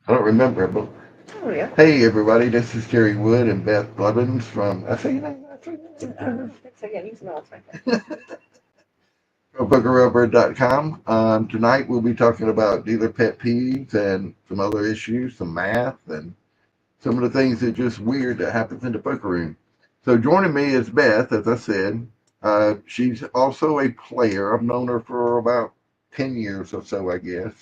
I don't remember, but Oh, yeah. hey, everybody, this is Terry Wood and Beth Blevins from, I say your name, I say your name. So, yeah, you smell it. From Pokerrailbird.com. Tonight we'll be talking about dealer pet peeves and some other issues, some math, and some of the things that are just weird that happens in the poker room. So joining me is Beth, as I said. She's also a player. I've known her for about 10 years or so, I guess.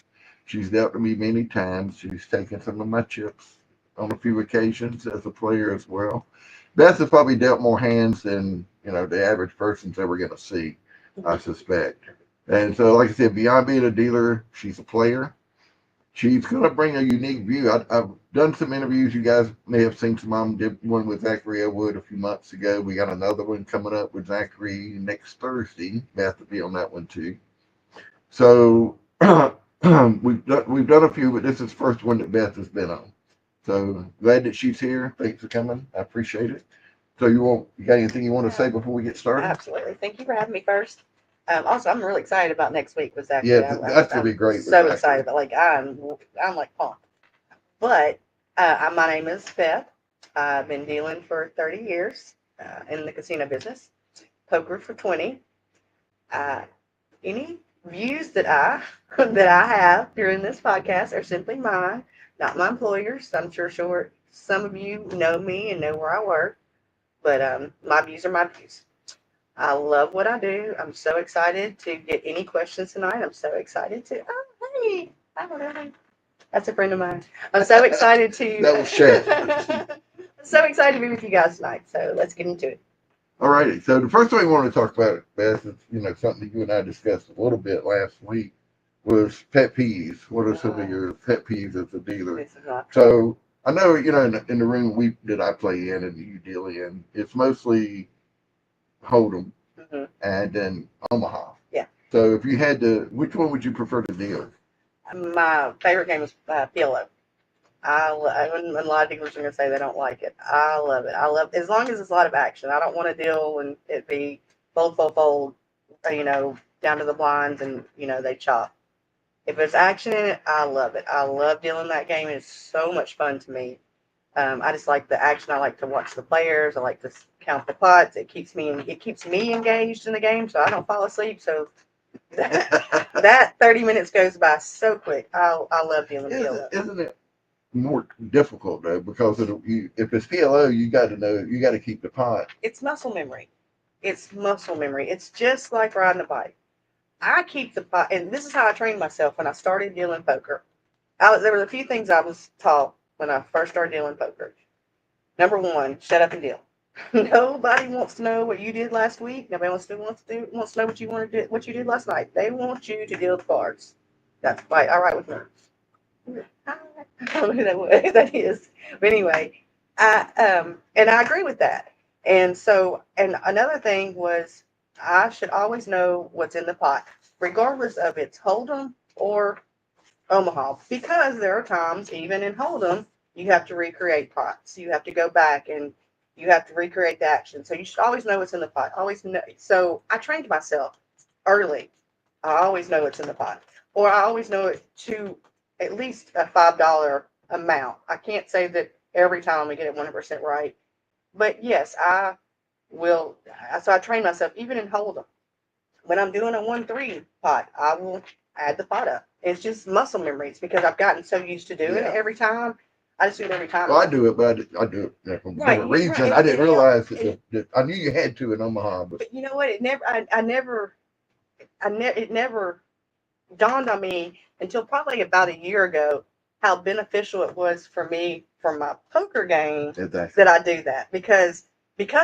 She's dealt with me many times. She's taken some of my chips on a few occasions as a player as well. Beth has probably dealt more hands than the average person's ever going to see, I suspect. And so, like I said, beyond being a dealer, she's a player. She's going to bring a unique view. I've done some interviews. You guys may have seen some of them. Did one with Zachary Elwood a few months ago. We got another one coming up with Zachary next Thursday. Beth will be on that one too. So we've done a few, but this is the first one that Beth has been on. So glad that she's here. Thanks for coming. I appreciate it. So you got anything you want to say before we get started? Absolutely. Thank you for having me first. Also, I'm really excited about next week with Yeah, Zachary. that's gonna be great. So excited, but I'm like pumped. But my name is Beth. I've been dealing for 30 years in the casino business, poker for 20. Uh, any views that I that I have during this podcast are simply mine, not my employers. I'm sure some of you know me and know where I work, but my views are my views. I love what I do. I'm so excited to get any questions tonight. I'm so excited to. Oh, hey, I don't know. That's a friend of mine. I'm so excited to. That was Chef. I'm so excited to be with you guys tonight. So let's get into it. All righty. So the first thing we want to talk about, Beth, is something that you and I discussed a little bit last week was pet peeves. What are some of your pet peeves as a dealer? This is not. So I know in the room that I play in and you deal in, it's mostly Hold'em and then Omaha. Yeah. So if you had to, which one would you prefer to deal? My favorite game is PLO. And a lot of dealers are going to say they don't like it. I love it. I love as long as it's a lot of action. I don't want to deal and it be fold, down to the blinds and they chop. If there's action in it, I love it. I love dealing that game. It's so much fun to me. I just like the action. I like to watch the players. I like to count the pots. It keeps me engaged in the game, so I don't fall asleep. So that 30 minutes goes by so quick. I love dealing PLO. Isn't it more difficult though? Because if it's PLO, you got to keep the pot. It's muscle memory. It's muscle memory. It's just like riding a bike. I keep the pot, and this is how I trained myself when I started dealing poker. There were a few things I was taught when I first started dealing poker. Number one, shut up and deal. Nobody wants to know what you did last week. Nobody wants to know what you want to do, what you did last night. They want you to deal the cards. That's right. All right with me. I don't know who that is, but anyway, and I agree with that. And another thing was I should always know what's in the pot, regardless of it's Hold'em or Omaha, because there are times, even in Hold'em, you have to recreate pots. You have to go back and you have to recreate the action. So you should always know what's in the pot. Always know. So I trained myself early. I always know what's in the pot, or I always know it to at least a $5 amount. I can't say that every time we get it 100% right, but yes, I will. So I train myself even in Hold'em. When I'm doing a 1-3 pot, I will add the pot up. It's just muscle memory. It's because I've gotten so used to doing it every time. I just do it every time. Well, I do it, but I do it for a different reason. Right. I didn't realize that I knew you had to in Omaha, but you know what? It never dawned on me until probably about a year ago how beneficial it was for me for my poker game that I do that because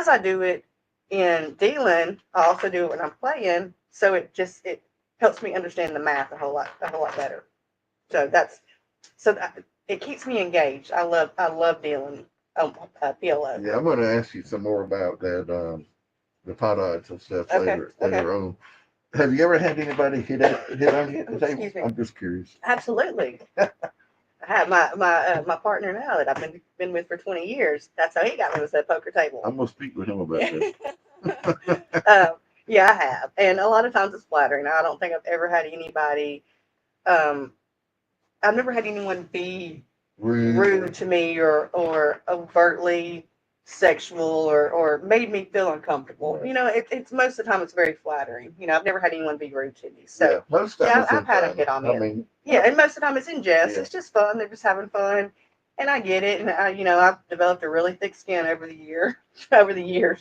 I do it in dealing. I also do it when I'm playing, so it helps me understand the math a whole lot better. So it keeps me engaged. I love dealing PLO. Yeah, I'm going to ask you some more about that, the pot odds and stuff later on. Have you ever had anybody hit on you at the table? Excuse me. I'm just curious. Absolutely. I have my partner now that I've been with for 20 years. That's how he got me with that poker table. I'm gonna speak with him about this. Yeah, I have, and a lot of times it's flattering. I don't think I've ever had anybody. I've never had anyone be rude to me or overtly sexual or made me feel uncomfortable. Yeah. You know, it's most of the time it's very flattering. You know, I've never had anyone be rude to me. So Yeah, most of the time it's I've had them fun. get on I me. mean, Yeah, and most of the time it's in jest. Yeah. It's just fun. They're just having fun. And I get it, and I've developed a really thick skin over the years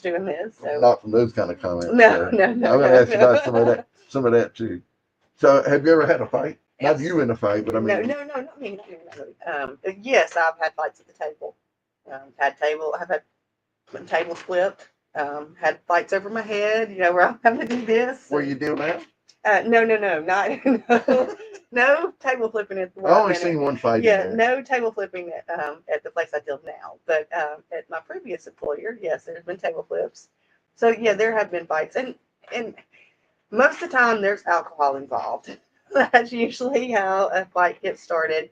doing this. So not from those kind of comments. no, so no, I'm no, gonna no, ask you about some of that too. So, have you ever had a fight? Not you in a fight, but I mean, no, not me, not me, not me. Yes, I've had fights at the table. I've had tables flipped. Had fights over my head. You know, where I'm having to do this. where you do now? No, not no table flipping at the I only seen one fight. Yeah, no table flipping at the place I deal now. But at my previous employer, yes, there's been table flips. So yeah, there have been fights, and most of the time there's alcohol involved. That's usually how a fight gets started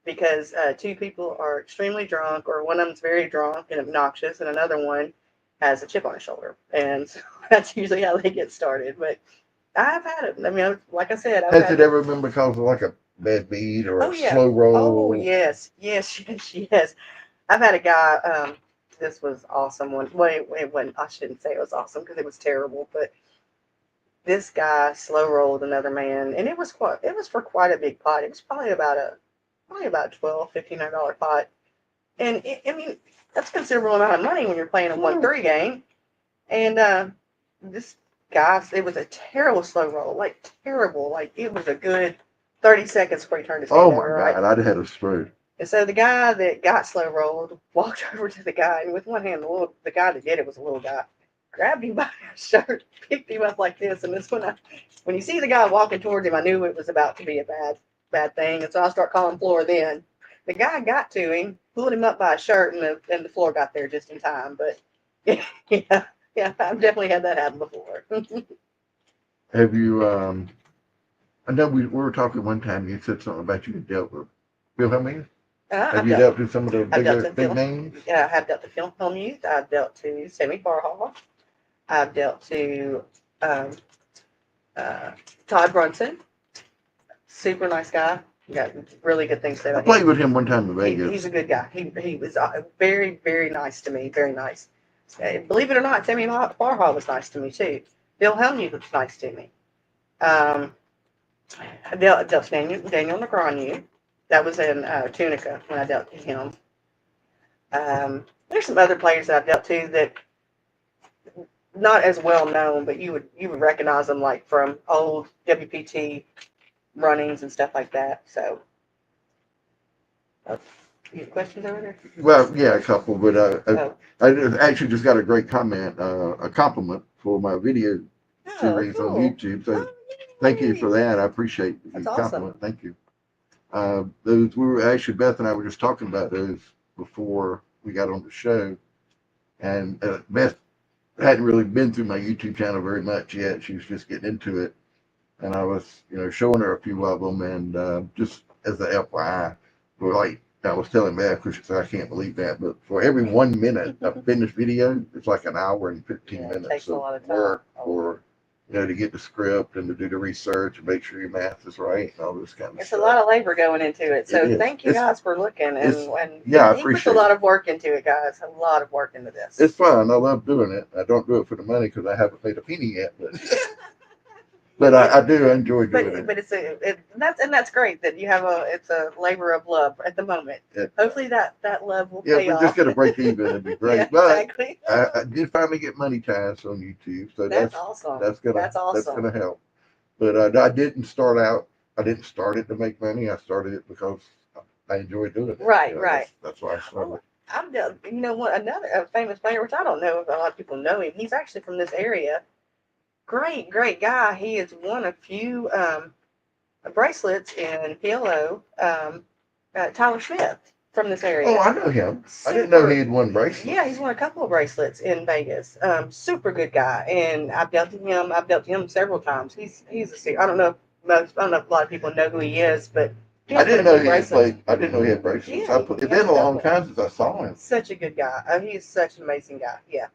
because two people are extremely drunk, or one of them's very drunk and obnoxious, and another one has a chip on his shoulder, and so that's usually how they get started. But I've had it. I mean, like I said, Has it ever been because of like a bad beat or a slow roll? Oh yes, yes. I've had a guy. This was awesome. When I shouldn't say it was awesome because it was terrible, but this guy slow rolled another man, and it was for quite a big pot. It was probably about $1,200-$1,500 pot, and I mean that's a considerable amount of money when you're playing a 1-3 game. And this guy, it was a terrible slow roll, like terrible, like it was a good 30 seconds before he turned his head Oh my over, God, I'd have had a stroke. And so the guy that got slow rolled walked over to the guy, and with one hand, the guy that did it was a little guy, grabbed him by his shirt, picked him up like this, and this when you see the guy walking towards him, I knew it was about to be a bad thing, and so I start calling floor then. The guy got to him, pulled him up by his shirt, and the floor got there just in time. But yeah, I've definitely had that happen before. Have you? I know we were talking one time. You said something about you dealt with Bill Hellmuth. Have you dealt with some of the big names? Yeah, I have dealt with Phil Hellmuth. I've dealt to Sammy Farhall. I've dealt to Todd Brunson. Super nice guy. Got really good things to say about him. I played with him one time in Vegas. He's a good guy. He was very, very nice to me. Very nice. Believe it or not, Sammy Farhall was nice to me too. Bill Hellmuth was nice to me. I dealt to Daniel Negreanu. That was in Tunica when I dealt to him. There's some other players that I've dealt to that not as well known, but you would recognize them like from old WPT runnings and stuff like that. So, you have questions over there? Well, yeah, a couple, but I actually just got a great comment, a compliment for my video series on YouTube. So thank you for that. I appreciate the compliment. Awesome. Thank you. Those we were actually Beth and I were just talking about those before we got on the show, and Beth hadn't really been through my YouTube channel very much yet. She was just getting into it, and I was showing her a few of them, and just as a FYI, we're like. I was telling Beth, because I can't believe that, but for every 1 minute of finished video, it's like an hour and 15 minutes of work for, to get the script and to do the research and make sure your math is right and all this kind of stuff. It's a lot of labor going into it. So thank you guys for looking. And I appreciate it. He puts a lot of work into it, guys. A lot of work into this. It's fun. I love doing it. I don't do it for the money because I haven't made a penny yet, but but I do enjoy doing it. But that's great that you have it's a labor of love at the moment. Hopefully that love will pay off. We're just gonna break even. It'd be great. Yeah, exactly. But I did finally get money ties on YouTube, so that's awesome. That's gonna help. But I didn't start it to make money. I started it because I enjoy doing it. Right. That's why I started. I'm another famous player, which I don't know if a lot of people know him. He's actually from this area. Great guy. He has won a few bracelets in PLO. Tyler Smith from this area. Oh, I know him. I didn't know he had won bracelets. Yeah, he's won a couple of bracelets in Vegas. Super good guy, and I've dealt to him. I've dealt to him several times. He's I don't know if a lot of people know who he is, but I didn't know he had bracelets. Yeah, it's been a long time since I saw him. Such a good guy. He's such an amazing guy. Yeah.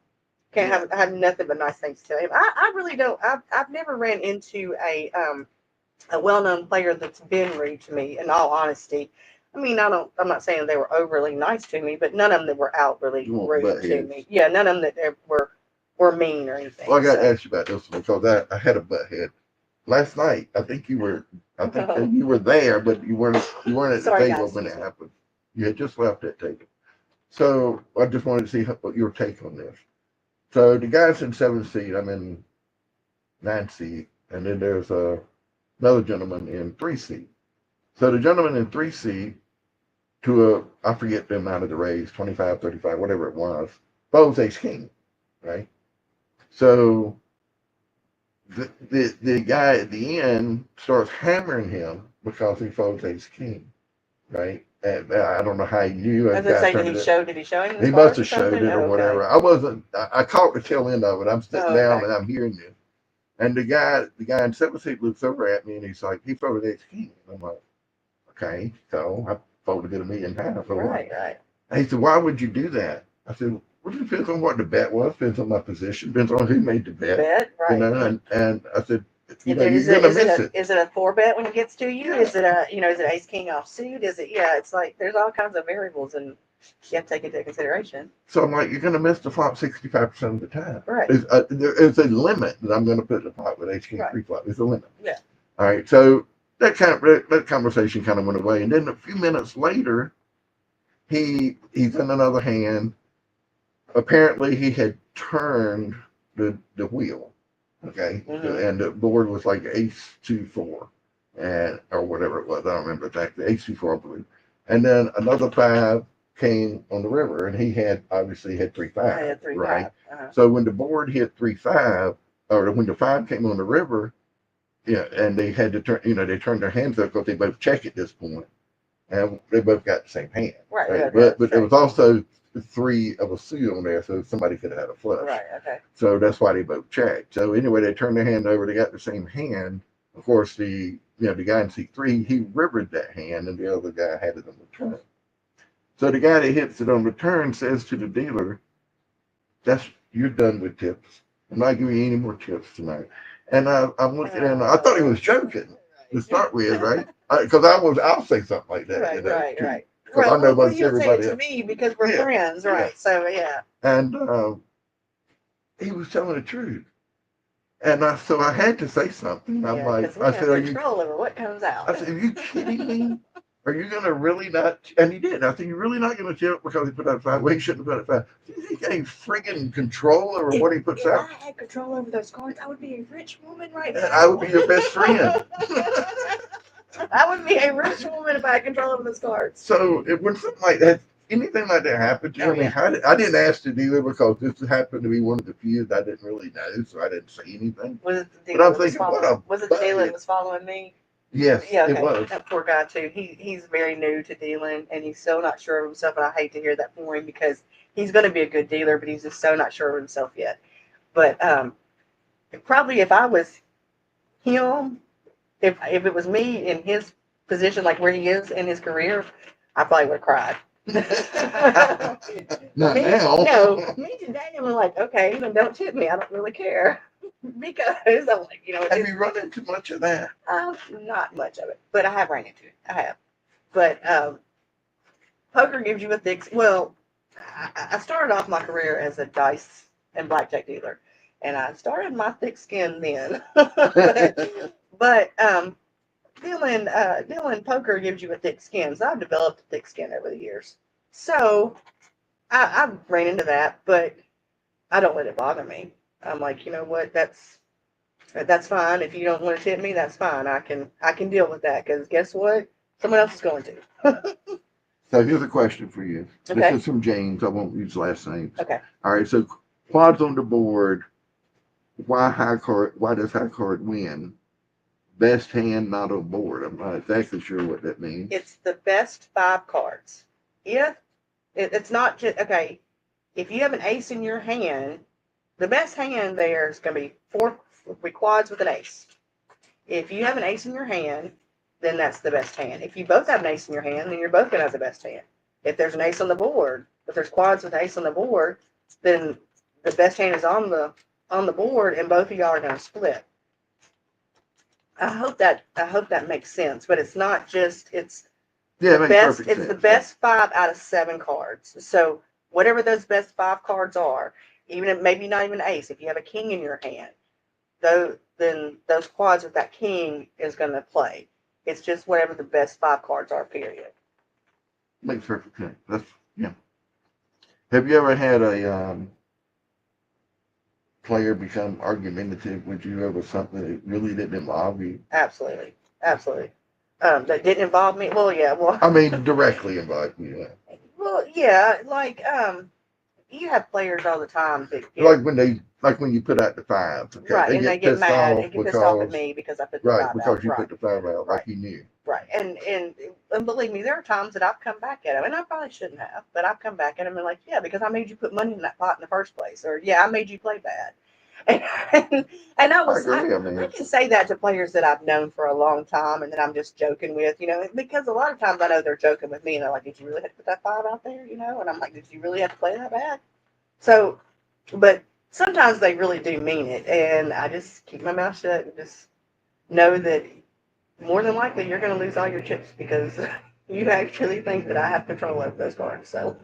I have nothing but nice things to tell him. I really don't. I've never ran into a well-known player that's been rude to me. In all honesty, I mean, I'm not saying they were overly nice to me, but none of them that were out really You want rude butt to heads. me. Yeah, none of them that were mean or anything. Well, I got to so. ask you about this one because I had a butt head last night. I think you were Oh. you were there, but you weren't at the Sorry, table guys, when it excuse me. happened. You had just left that table. So I just wanted to see what your take on this. So the guy's in 7th seat. I'm in 9th seat, and then there's another gentleman in 3 seat. So the gentleman in 3 seat, I forget the amount of the raise, 25, 35, whatever it was, folds ace king, right? So the guy at the end starts hammering him because he folds ace king, right? And I don't know how he knew. I was gonna say, did he show him the He must cards have or showed something? it or Oh, whatever. okay. I wasn't. I caught the tail end of it. I'm sitting Oh, down okay. and I'm hearing this. And the guy in 7th seat looks over at me and he's like, he folded ace king. I'm like, okay, so I folded it 1,000,000 times. So Right, what? right. And he said, why would you do that? I said, well, it depends on what the bet was, depends on my position, depends on who made the bet. Right. And I said, Is you're gonna miss it. Is it a 4-bet when it gets to you? Yeah. Is it is it ace king offsuit? Is it, yeah, it's like, there's all kinds of variables and you have to take into consideration. So I'm like, you're gonna miss the flop 65% of the time. Right. There is a limit that I'm gonna put in the pot with ace king Right. pre-flop. There's a limit. Yeah. All right. So that conversation kind of went away, and then a few minutes later, he's in another hand. Apparently, he had turned the wheel. Okay, and the board was like ace 2-4, and or whatever it was. I don't remember exactly. Ace 2-4, I believe. And then another 5 came on the river, and he had obviously had 3-5. Right. So when the board hit 3-5, or when the 5 came on the river, yeah, and they had to turn. They turned their hands up because they both check at this point, and they both got the same hand. Right. But there was also 3 of a suit on there, so somebody could have had a flush. Right. Okay. So that's why they both checked. So anyway, they turned their hand over. They got the same hand. Of course, the guy in seat 3, he rivered that hand, and the other guy had it on the turn. So the guy that hits it on the turn says to the dealer, you're done with tips. I'm not giving you any more tips tonight. And I'm looking at him. I thought he was joking to start with, right? Because I'll say something like that. Right. Because I know most you would say it everybody to me because we're friends, right? Yeah. So yeah. And he was telling the truth. And so I had to say something. I'm like, I said, control over what comes out. I said, are you kidding me? Are you gonna really not? And he did. I said, you're really not gonna tip because he put out 5. Well, he shouldn't have put out 5. He gained friggin' control over what he puts out. If I had control over those cards, I would be a rich woman right now. I would be your best friend. I would be a rich woman if I had control over those cards. So when something like that, anything like that happened to you, I didn't ask the dealer because this happened to be one of the few that I didn't really know, so I didn't say anything. Was it the dealer was it the dealer that was following me? Yes, yeah, okay. It was. That poor guy too. He's very new to dealing, and he's so not sure of himself. And I hate to hear that for him because he's going to be a good dealer, but he's just so not sure of himself yet. But probably if I was him, if it was me in his position, like where he is in his career, I probably would have cried. Not now. No, me today, I'm like, okay, then don't tip me. I don't really care. Because I'm like, have you run into much of that? Not much of it, but I have ran into it. I have. But poker gives you a thick. Well, I started off my career as a dice and blackjack dealer, and I started my thick skin then. but dealing poker gives you a thick skin, so I've developed a thick skin over the years. So I've ran into that, but I don't let it bother me. I'm like, you know what? That's fine. If you don't want to tip me, that's fine. I can deal with that because guess what? Someone else is going to. So here's a question for you. Okay. This is from James. I won't use last names. Okay. All right. So quads on the board. Why does high card win? Best hand not on board. I'm not exactly sure what that means. It's the best 5 cards. It's not just okay. If you have an ace in your hand, the best hand there is going to be 4 quads with an ace. If you have an ace in your hand, then that's the best hand. If you both have an ace in your hand, then you're both going to have the best hand. If there's an ace on the board, if there's quads with ace on the board, then the best hand is on the board, and both of y'all are going to split. I hope that makes sense, but it's not just it's Yeah, it makes perfect It's sense. the best 5 out of 7 cards. So whatever those best 5 cards are, even if maybe not even ace, if you have a king in your hand, though, then those quads with that king is going to play. It's just whatever the best 5 cards are. Period. Makes perfect sense. That's yeah. Have you ever had a player become argumentative with you over something that really didn't involve you? Absolutely, absolutely. That didn't involve me. Well, yeah. Well, I mean, directly involve you. Yeah. well, yeah. Like, you have players all the time that Like get when you put out the 5, okay, right, they and they get get pissed mad off and get pissed off at because me because I put the right 5 because out. you Right, put the 5 out like right. you knew. Right, and believe me, there are times that I've come back at him, and I probably shouldn't have, but I've come back at him and like, yeah, because I made you put money in that pot in the first place, or yeah, I made you play bad, and I agree. I I mean, can say that to players that I've known for a long time, and that I'm just joking with, because a lot of times I know they're joking with me, and they're like, did you really have to put that 5 out there, and I'm like, did you really have to play that bad? So, but sometimes they really do mean it, and I just keep my mouth shut and just know that more than likely you're going to lose all your chips because you actually think that I have control over those cards. So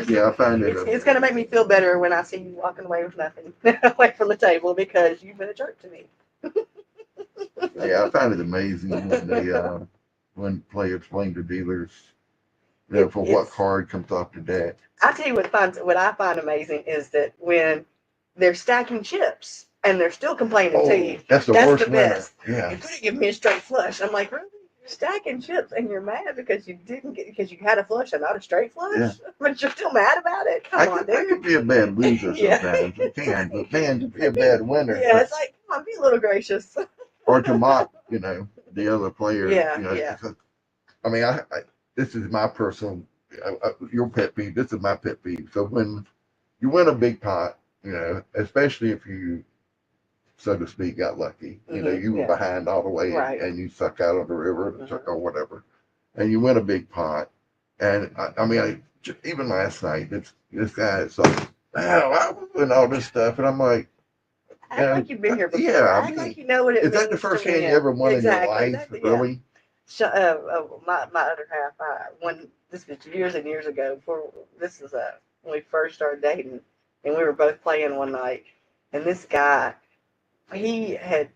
yeah, I find it. it's going to make me feel better when I see you walking away with nothing away from the table because you've been a jerk to me. Yeah, I find it amazing when when players blame the dealers, for what It's card comes off the deck. I tell you what I find amazing is that when they're stacking chips and they're still complaining to you. That's the That's worst the winner. best. Yeah. You couldn't give me a straight flush. I'm like, really? You're stacking chips and you're mad because you didn't get because you had a flush and not a straight flush, Yeah. but you're still mad about it. Come on, I dude. can be a bad loser Yeah. sometimes. I can, but man, to be a bad winner, Yeah, it's like, come on, be a little gracious. or to mock, the other player, Yeah, yeah. because, I mean, this is my personal, your pet peeve. This is my pet peeve. So when you win a big pot, especially if you, so to speak, got lucky. You were Yeah. behind all the way Right. and you suck out of the river or whatever, and you win a big pot. And I mean, even last night, this guy is like, oh, I win all this stuff, and I'm like, Act like you've been here before. yeah, I Act mean, like you know what it is means that the first to hand you win. ever won in your life? Exactly, yeah. Really? My other half, when this was years and years ago, this is when we first started dating, and we were both playing one night, and this guy, he had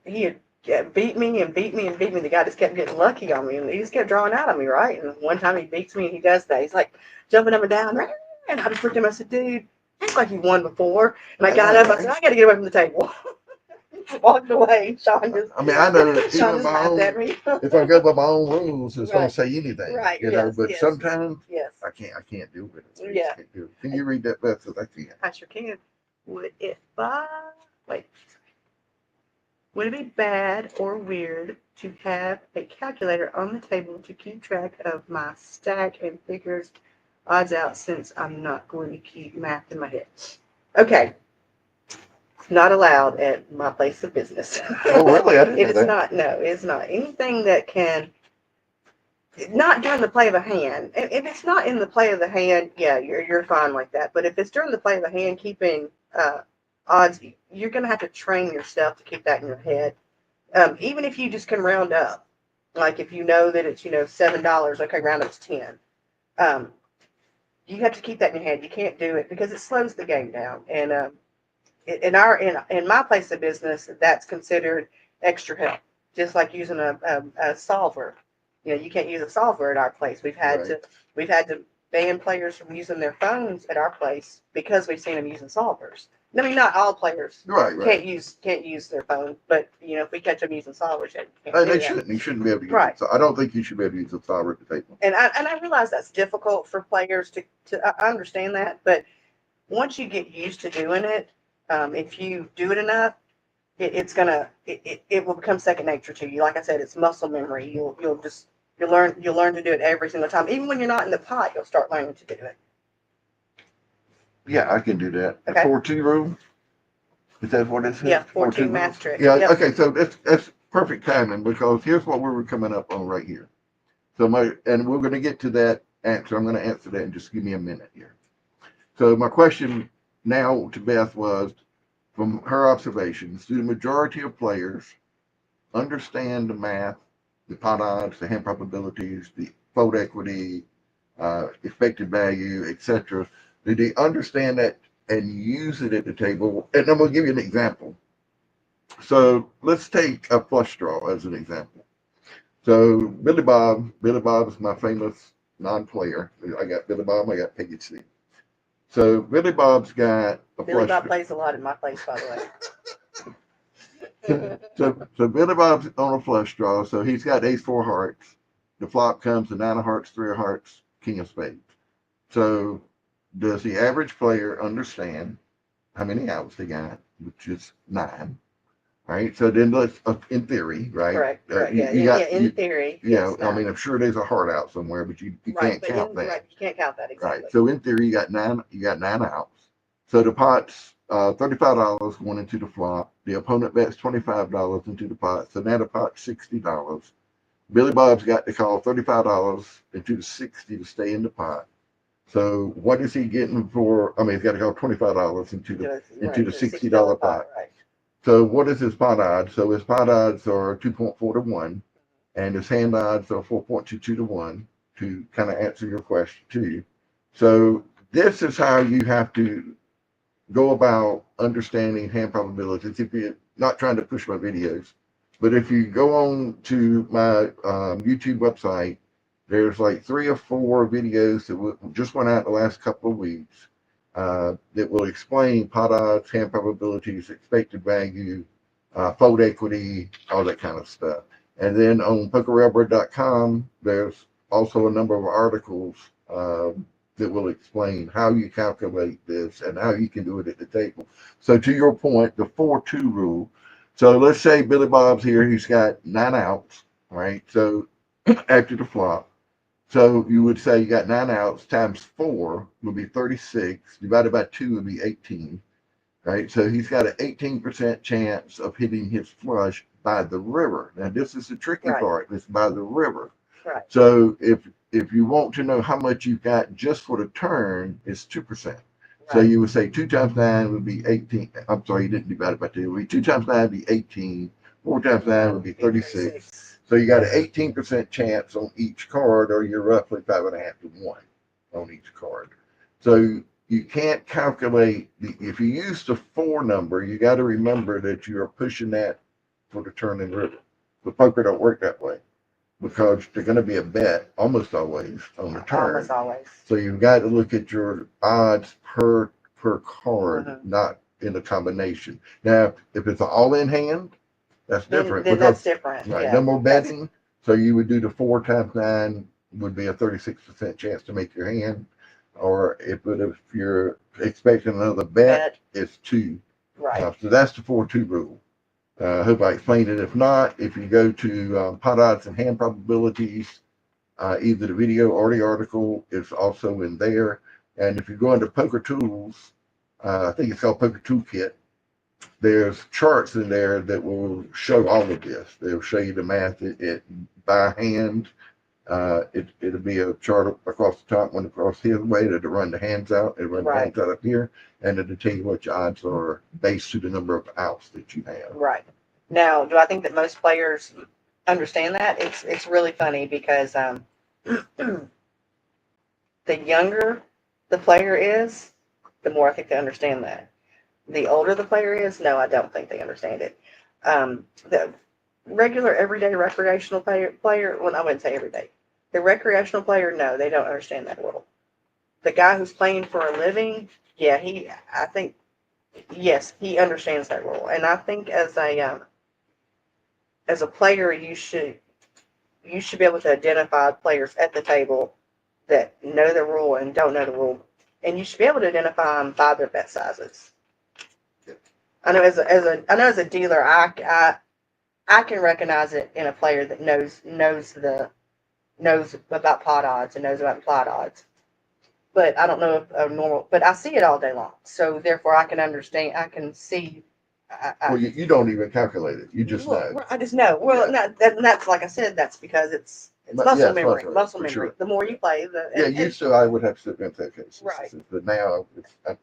beat me and beat me and beat me. The guy just kept getting lucky on me, and he just kept drawing out on me, right? And one time he beats me, and he does that. He's like jumping up and down, and I just looked at him. I said, "Dude, act like you won before." And I got up. I said, "I got to get away from the table." Walked away. Sean just. I mean, I know that Sean even just my laughed own, at me. if I go by my own rules, it's Right. gonna say anything, Right. Yes. But Yes. sometimes Yes. I can't do it. I Yeah. can't do it. Can you read that, Beth? 'Cause I can't. I sure can. Wait. Would it be bad or weird to have a calculator on the table to keep track of my stack and figures odds out since I'm not going to keep math in my head? Okay. It's not allowed at my place of business. Oh, really? I didn't It know is that. not. No, it's not. Anything that can, not during the play of a hand. If it's not in the play of the hand, yeah, you're fine like that. But if it's during the play of the hand, keeping odds, you're going to have to train yourself to keep that in your head. Even if you just can round up, like if you know that it's $7, okay, round up to 10. You have to keep that in your head. You can't do it because it slows the game down. And in my place of business, that's considered extra help, just like using a solver. You can't use a solver at our place. We've had to ban players from using their phones at our place because we've seen them using solvers. I mean, not all players Right. can't use their phone, but if we catch them using solvers, you can't And do they that. shouldn't. You shouldn't be able to use Right. it. So I don't think you should be able to use a solver at the table. And I realize that's difficult for players to I understand that, but once you get used to doing it, if you do it enough, it will become second nature to you. Like I said, it's muscle memory. You'll learn to do it every single time. Even when you're not in the pot, you'll start learning to do it. Yeah, I can do that. Okay. 4-2 rule. Is that what it says? Yeah, 4-2 math trick. Yeah. Yep. Okay. So that's perfect timing because here's what we were coming up on right here. So and we're going to get to that answer. I'm going to answer that in just give me a minute here. So my question now to Beth was, from her observations, do the majority of players understand the math, the pot odds, the hand probabilities, the fold equity, expected value, etc. Do they understand that and use it at the table? And I'm going to give you an example. So let's take a flush draw as an example. So Billy Bob is my famous non-player. I got Billy Bob, I got Peggy C. So Billy Bob's got a Billy flush Bob draw. plays a lot in my place, by the way. So Billy Bob's on a flush draw, so he's got ace four hearts. The flop comes to nine of hearts, three of hearts, king of spades. So does the average player understand how many outs they got, which is nine, right? So then let's, in theory, right? Correct. In theory. Yeah, Yes, I mean, I'm sure there's a heart out somewhere, but you right, can't count that. Right, you can't count that exactly. Right. So in theory, you got nine outs. So the pot's $35 going into the flop. The opponent bets $25 into the pot. So now the pot's $60. Billy Bob's got to call $35 into the 60 to stay in the pot. So what is he getting for? I mean, he's got to call $25 into the $60 pot. Right. So what is his pot odds? So his pot odds are 2.4 to 1, and his hand odds are 4.22 to 1, to kind of answer your question too. So this is how you have to go about understanding hand probabilities. If you're not trying to push my videos, but if you go on to my YouTube website, there's like 3 or 4 videos that just went out in the last couple of weeks that will explain pot odds, hand probabilities, expected value, fold equity, all that kind of stuff. And then on Pokerrailbird.com, there's also a number of articles that will explain how you calculate this and how you can do it at the table. So to your point, the 4-2 rule. So let's say Billy Bob's here, he's got 9 outs, right? So after the flop. So you would say you got 9 outs times 4 would be 36, divided by 2 would be 18, right? So he's got an 18% chance of hitting his flush by the river. Now this is the tricky part, it's by the river. Right. So if you want to know how much you've got just for the turn, it's 2%. So you would say 2 times 9 would be 18. I'm sorry, you didn't divide it by 2. It would be 2 times 9 would be 18. 4 times 9 would be 36. So you got an 18% chance on each card, or you're roughly 5.5 to 1 on each card. So you can't calculate, if you use the 4 number, you got to remember that you are pushing that for the turn and river. The poker don't work that way, because they're going to be a bet almost always on the turn. Almost always. So you've got to look at your odds per card, not in a combination. Now, if it's an all-in hand, that's different. Then that's different. Right, no more betting. So you would do the 4 times 9 would be a 36% chance to make your hand. Or if you're expecting another bet, it's 2. Right. So that's the 4-2 rule. I hope I explained it. If not, if you go to pot odds and hand probabilities, either the video or the article is also in there. And if you go into Poker Tools, I think it's called Poker Toolkit, there's charts in there that will show all of this. They'll show you the math by hand. It'll be a chart across the top, one across his way to run the hands out, and run the hands out up here, and it'll tell you what your odds are based to the number of outs that you have. Right. Now, do I think that most players understand that? It's really funny because the younger the player is, the more I think they understand that. The older the player is, no, I don't think they understand it. The regular, everyday recreational player, well, I wouldn't say everyday. The recreational player, no, they don't understand that rule. The guy who's playing for a living, yeah, I think, yes, he understands that rule. And I think as a player, you should be able to identify players at the table that know the rule and don't know the rule. And you should be able to identify them by their bet sizes. I know as a dealer, I can recognize it in a player that knows about pot odds and knows about implied odds. But I don't know if a normal. But I see it all day long, so therefore I can understand. I can see. Well, you don't even calculate it. You just know. I just know. Well, that's like I said. That's because it's muscle memory. Muscle memory. Sure. The more you play, used to I would have to sit in that case. Right. But now I've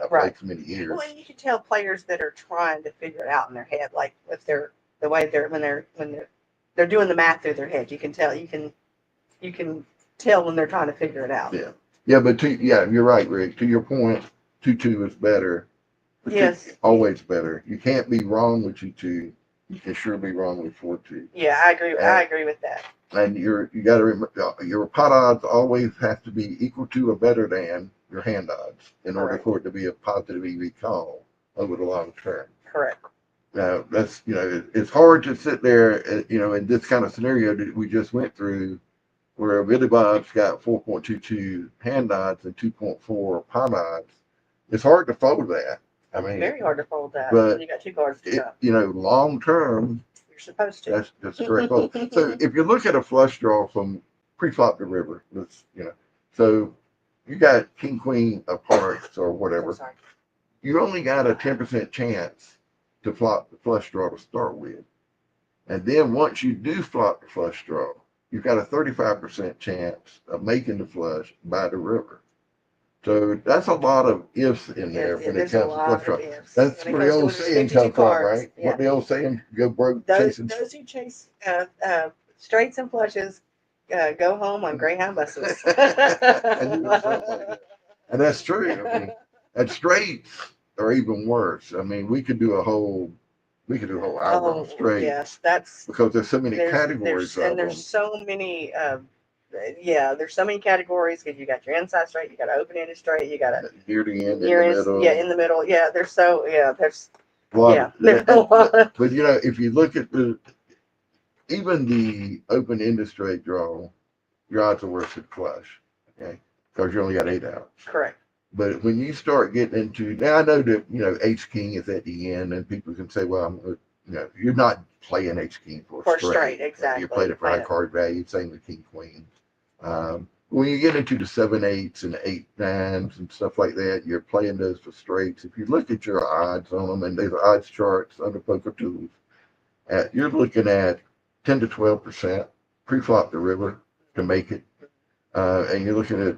played so many years. Well, and you can tell players that are trying to figure it out in their head, like if they're when they're doing the math through their head. You can tell. You can you can tell when they're trying to figure it out. Yeah. Yeah, but you're right, Rick. To your point, 2-2 is better. But Yes. Always better. You can't be wrong with 2-2. You can sure be wrong with 4-2. Yeah, I agree. I agree with that. And you got to remember your pot odds always have to be equal to or better than your hand odds in order for it to be a positive EV call over the long term. Correct. Now that's it's hard to sit there in this kind of scenario that we just went through, where Billy Bob's got 4.22 hand odds and 2.4 pot odds. It's hard to fold that. I mean, very hard to fold that. But You got two cards to go. Long term, you're supposed to. That's correct. So if you look at a flush draw from pre-flop to river, so you got king queen of hearts or whatever. You only got a 10% chance to flop the flush draw to start with, and then once you do flop the flush draw, you've got a 35% chance of making the flush by the river. So that's a lot of ifs in there when it comes to flush draw. That's where the old saying comes from, right? Yeah. What the old saying, go broke chasing. Those who chase straights and flushes go home on Greyhound buses. And that's true. I mean, and straights are even worse. I mean, we could do a whole hour on straights. Yes, that's because there's so many categories and there's so many. There's so many categories because you got your inside straight, you got an open-ended straight, you got a near the end, in the middle. Yeah, in the middle. Yeah, there's a lot. But if you look at even the open-ended straight draw, your odds are worse at flush, okay? Because you only got 8 outs. Correct. But when you start getting into, now I know that ace king is at the end, and people can say, well, you're not playing ace king for straight. Exactly. You played it for high card value. Same with king queen. When you get into the 7-8s and 8-9s and stuff like that, you're playing those for straights. If you look at your odds on them, and there's odds charts under Poker Tools, you're looking at 10 to 12% pre-flop the river to make it. And you're looking at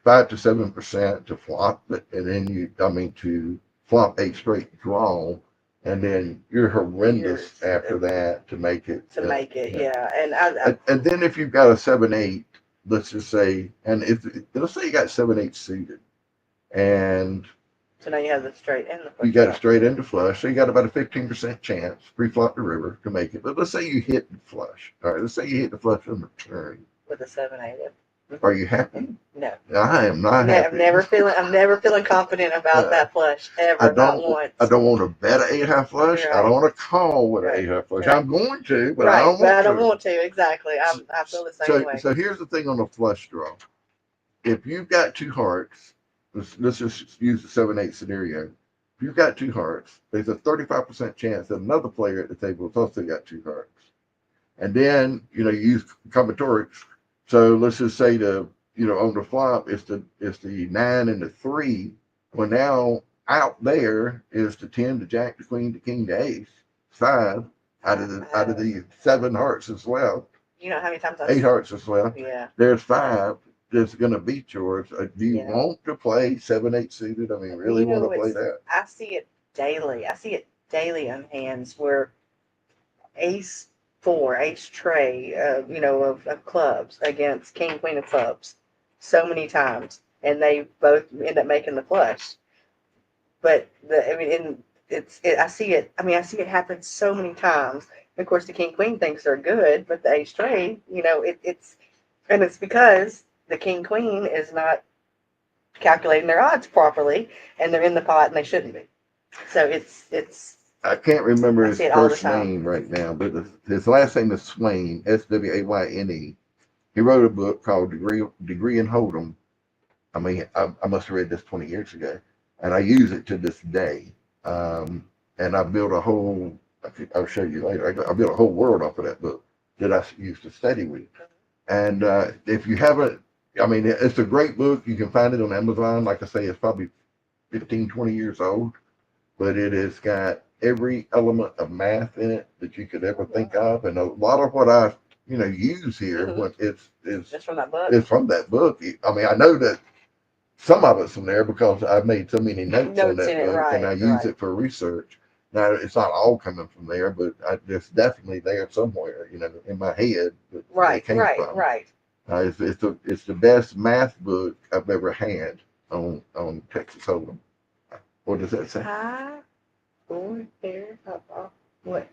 5 to 7% to flop it, and then to flop 8 straight draw, and then you're horrendous after that to make it. And then if you've got a 7-8, let's just say, and let's say you got 7-8 suited, and so now you have the straight and the flush. You got a straight and the flush, so you got about a 15% chance pre-flop the river to make it. But let's say you hit the flush. All right, let's say you hit the flush on the turn with a 7-8. Are you happy? No. I am not happy. I'm never feeling confident about that flush ever. I don't want to bet an 8-high flush. Right. I don't want to call with an 8-high flush. Right. I'm going to, but I don't want to. Exactly. I feel the same way. So here's the thing on the flush draw. If you've got 2 hearts, let's just use the 7-8 scenario. If you've got 2 hearts, there's a 35% chance that another player at the table has also got 2 hearts. And then, you use combinatorics. So let's just say on the flop, it's the 9 and the 3. Well, now out there is the 10, the jack, the queen, the king, the ace. 5 out of the 7 hearts as well. You know how many times 8 hearts as well. Yeah. There's 5 that's going to beat yours. Do you want to play 7-8 suited? I mean, really want to play that? I see it daily on hands where ace 4, ace tray, of clubs against king, queen of clubs so many times, and they both end up making the flush. But I see it happen so many times. And of course, the king, queen thinks they're good, but the ace tray, it's because the king, queen is not calculating their odds properly, and they're in the pot and they shouldn't be. So it's. I can't remember his first name right now, but his last name is Swain, Swaine. He wrote a book called Degree in Hold'em. I mean, I must have read this 20 years ago, and I use it to this day. And I built a whole, I'll show you later, I built a whole world off of that book that I used to study with. And if you haven't, it's a great book. You can find it on Amazon. Like I say, it's probably 15, 20 years old, but it has got every element of math in it that you could ever think of, and a lot of what I use here it's from that book. It's from that book. I mean, I know that some of it's from there because I've made so many notes on that book, and I use it for research. Now it's not all coming from there, but it's definitely there somewhere, in my head. Right. It's the best math book I've ever had on Texas Hold'em. What does that say? High board pair, what?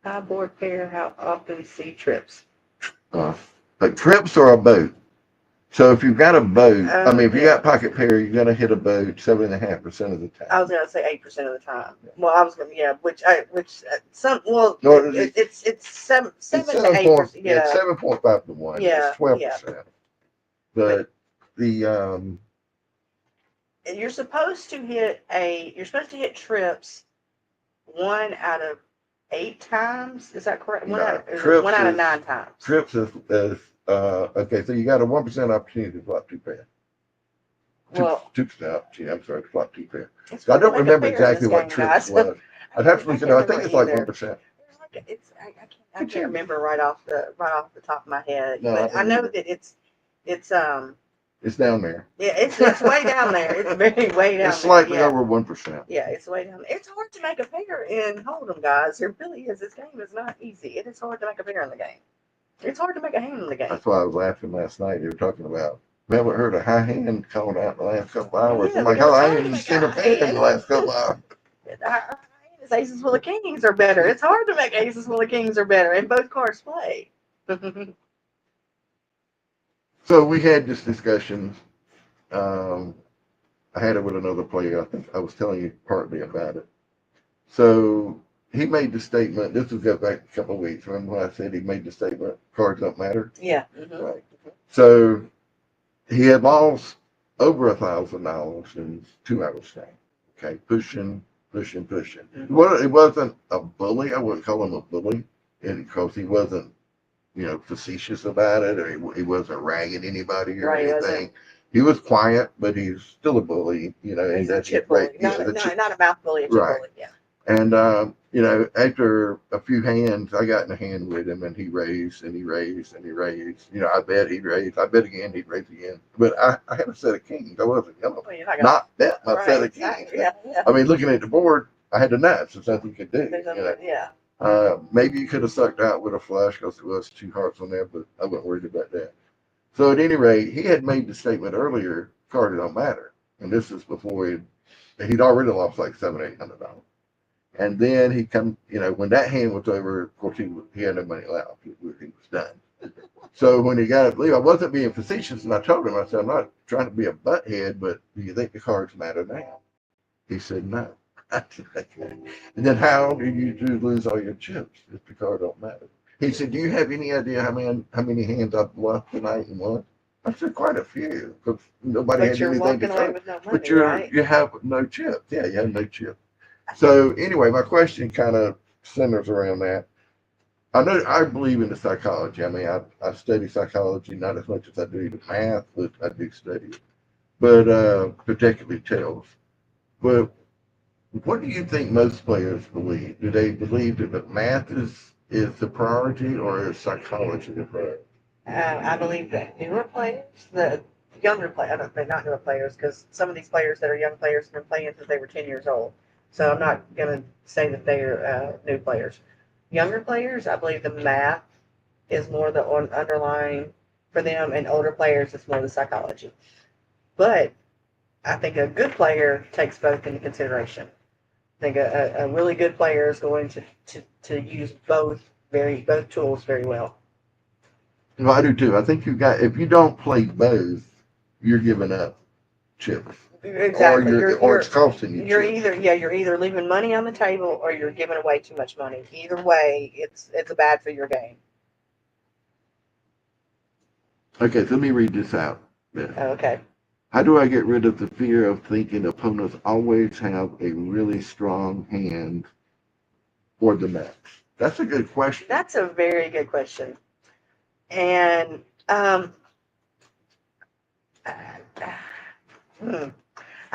High board pair, how often see trips? Like trips or a boat. So if you've got a boat, I mean, if you Yeah. got pocket pair, you're gonna hit a boat 7.5% of the time. I was gonna say 8% of the time. Yeah. Well, I was gonna some No, it's seven It's to 7.5 8%. Yeah, 7.5 to 1. yeah, It's 12%. But the you're supposed to hit trips 1 out of 8 times. Is that correct? trips 1 out of is 9 times. trips is okay. So you got a 1% opportunity to flop two pair. Well, 2% opportunity. I'm sorry, to flop two pair. it's So I hard to don't make a remember pair in exactly this what game, trips guys. was. I'd have to look it up. I think remember it's like either. 1%. I can't remember right off the top of my head, No, but I know that it's It's down there. yeah, it's way down there. It's very way down It's there. slightly Yeah. over 1%. Yeah, it's way down there. It's hard to make a pair in Hold'em, guys. It really is. This game is not easy. It is hard to make a pair in the game. It's hard to make a hand in the game. That's why I was laughing last night. You were talking about. We haven't heard a high hand called out in the last couple hours. Yeah, I'm like, because oh, it's I hard to haven't make seen a a pair in the hand. last couple hours. Aces full of kings are better. It's hard to make aces full of kings are better, and both cards play. So we had this discussion. I had it with another player. I think I was telling you partly about it. So he made the statement. This was go back a couple of weeks. Remember when I said he made the statement? Cards don't matter. Yeah. Right. So he had lost over $1,000 in 2 hours time. Okay, pushing. Well, it wasn't a bully. I wouldn't call him a bully, because he wasn't, facetious about it, or he wasn't ragging anybody or Right, anything. He was quiet, but he's still a bully, and he's a that's chip bully. yeah, Not a mouth bully, a chip right. bully. Yeah. And after a few hands, I got in a hand with him, and he raised and he raised and he raised. I bet he'd raise. I bet again he'd raise again. But I had a set of kings. I wasn't gonna not bet my set of kings. Yeah. I mean, looking at the board, I had the nuts. There's nothing you could do. Yeah. Maybe you could have sucked out with a flush because there was 2 hearts on there, but I wasn't worried about that. So at any rate, he had made the statement earlier, cards don't matter. And this is before he'd already lost like $700-800. And then he come, when that hand was over, of course he had no money left. He was done. So when he got up to leave, I wasn't being facetious, and I told him, I said, I'm not trying to be a butthead, but do you think the cards matter now? He said, no. And then how do you lose all your chips if the card don't matter? He said, do you have any idea how many hands I've bluffed tonight and won? I said, quite a few, because nobody had anything to say. With no money, But right? you have no chips. Yeah, you have no chips. So anyway, my question kind of centers around that. I believe in the psychology. I mean, I study psychology, not as much as I do the math, but I do study it. But particularly tells. But what do you think most players believe? Do they believe that the math is the priority, or is psychology the priority? I believe that newer players, the younger players, they're not newer players, because some of these players that are young players have been playing since they were 10 years old. So I'm not going to say that they're new players. Younger players, I believe the math is more the underlying for them, and older players, it's more the psychology. But I think a good player takes both into consideration. I think a really good player is going to use both tools very well. No, I do too. I think if you don't play both, you're giving up chips. Exactly. Or it's costing you. You're either leaving money on the table, or you're giving away too much money. Either way, it's bad for your game. Okay, so let me read this out. Okay. How do I get rid of the fear of thinking opponents always have a really strong hand or the max? That's a good question. That's a very good question. And I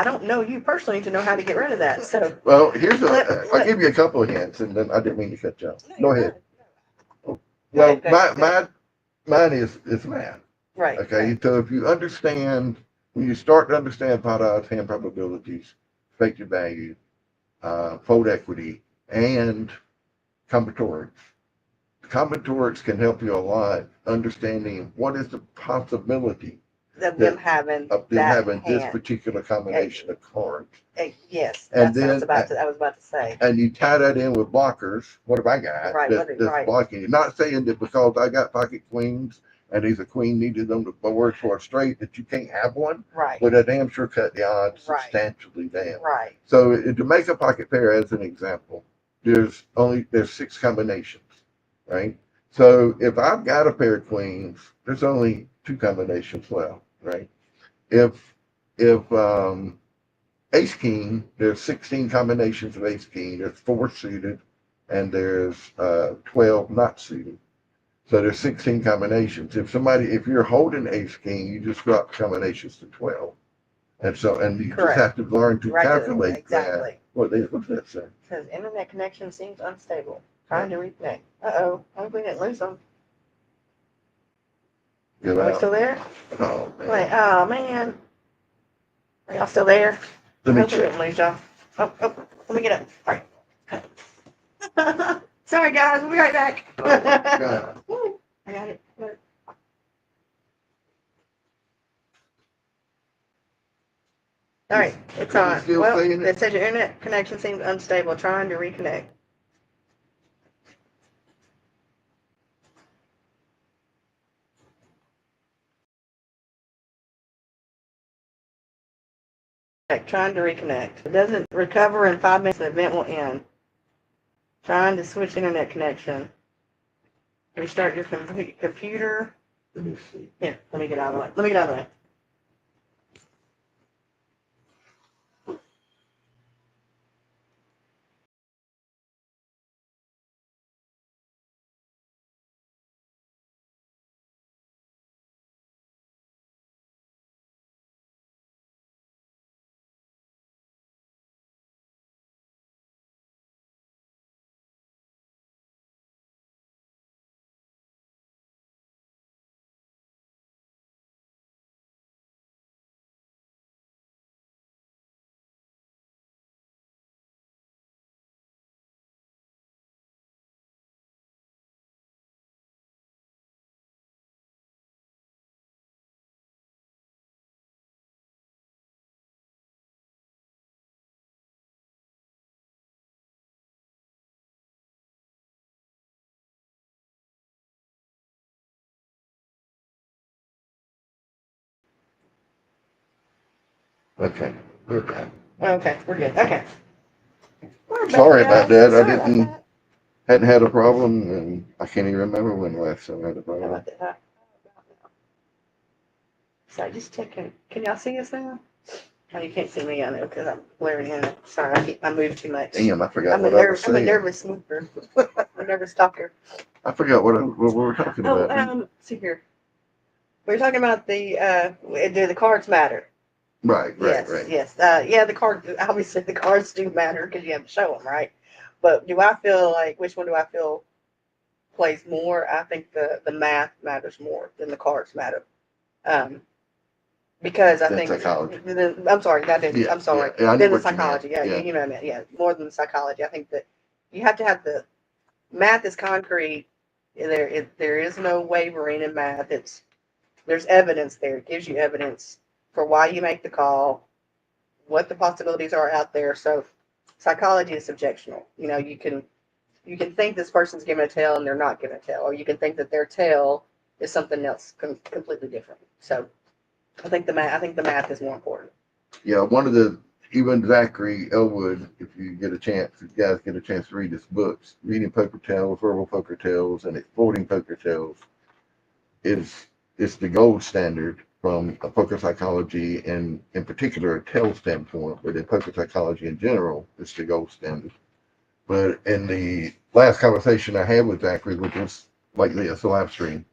don't know you personally to know how to get rid of that. So well, I'll give you a couple of hints, and then I didn't mean to cut you off. Go ahead. Well, mine is math. Right. Okay, right. so if you understand, when you start to understand pot odds, hand probabilities, expected value, fold equity, and combinatorics, combinatorics can help you a lot understanding what is the possibility of them having of them that having this hand. particular combination of cards. Yes, And that's what I was then about to say. and you tie that in with blockers. What have I got Right, that's right. blocking you? Not saying that because I got pocket queens and he's a queen needed them to board for a straight that you can't have one. Right. But I damn sure cut the odds Right. substantially down. Right. So to make a pocket pair, as an example, there's 6 combinations, right? So if I've got a pair of queens, there's only 2 combinations left, right? If ace king, there's 16 combinations of ace king. There's 4 suited, and there's 12 not suited. So there's 16 combinations. If you're holding ace king, you just drop combinations to 12, and you Correct. just have to learn to calculate exactly. that. What's that say? It says internet connection seems unstable. Trying to reconnect. Uh-oh. I hope we didn't lose them. Give Are we out. still there? Oh man. Wait, oh man. Are y'all still there? Let me I hope we check. didn't lose y'all. Oh, let me get up. All right. Sorry guys, we'll be right back. Oh, God. I got it. All right, it's on. Still Well, saying it? it says your internet connection seems unstable. Trying to reconnect. Trying to reconnect. It doesn't recover in 5 minutes. The event will end. Trying to switch internet connection. Restart your computer. Let me see. Here, let me get out of the way. Let me get out of the way. Okay, we're back. Okay, we're good. Okay. Sorry about that. Sorry about that. Hadn't had a problem, and I can't even remember when last time I had a How problem. about that? So just checking. Can y'all see us now? Oh, you can't see me, I know, because I'm blaring in. Sorry, I moved too much. Damn, I forgot I'm what a I was I'm a saying. nervous mover. I'm a nervous talker. I forgot what we were talking Oh, about. see here. We were talking about do the cards matter? Right. Yes. Yeah, the cards, obviously the cards do matter because you have to show them, right? But do I feel like, which one do I feel plays more? I think the math matters more than the cards matter. Because I Than think psychology. I'm sorry, that is Yeah, I'm sorry. yeah, I know Then the what you meant. psychology, yeah, Yeah. you know what I meant. Yeah, more than the psychology. I think that you have to have the math is concrete. There is no wavering in math. There's evidence there. It gives you evidence for why you make the call, what the possibilities are out there. So psychology is subjectional. You know, you can think this person's giving a tell and they're not giving a tell, or you can think that their tell is something else completely different. So I think the math is more important. Yeah, even Zachary Elwood, if you guys get a chance to read his books, Reading Poker Tales, Verbal Poker Tales, and Exploding Poker Tales, it's the gold standard from a poker psychology and in particular a tell standpoint, but in poker psychology in general, it's the gold standard. But in the last conversation I had with Zachary, which was lately a live stream,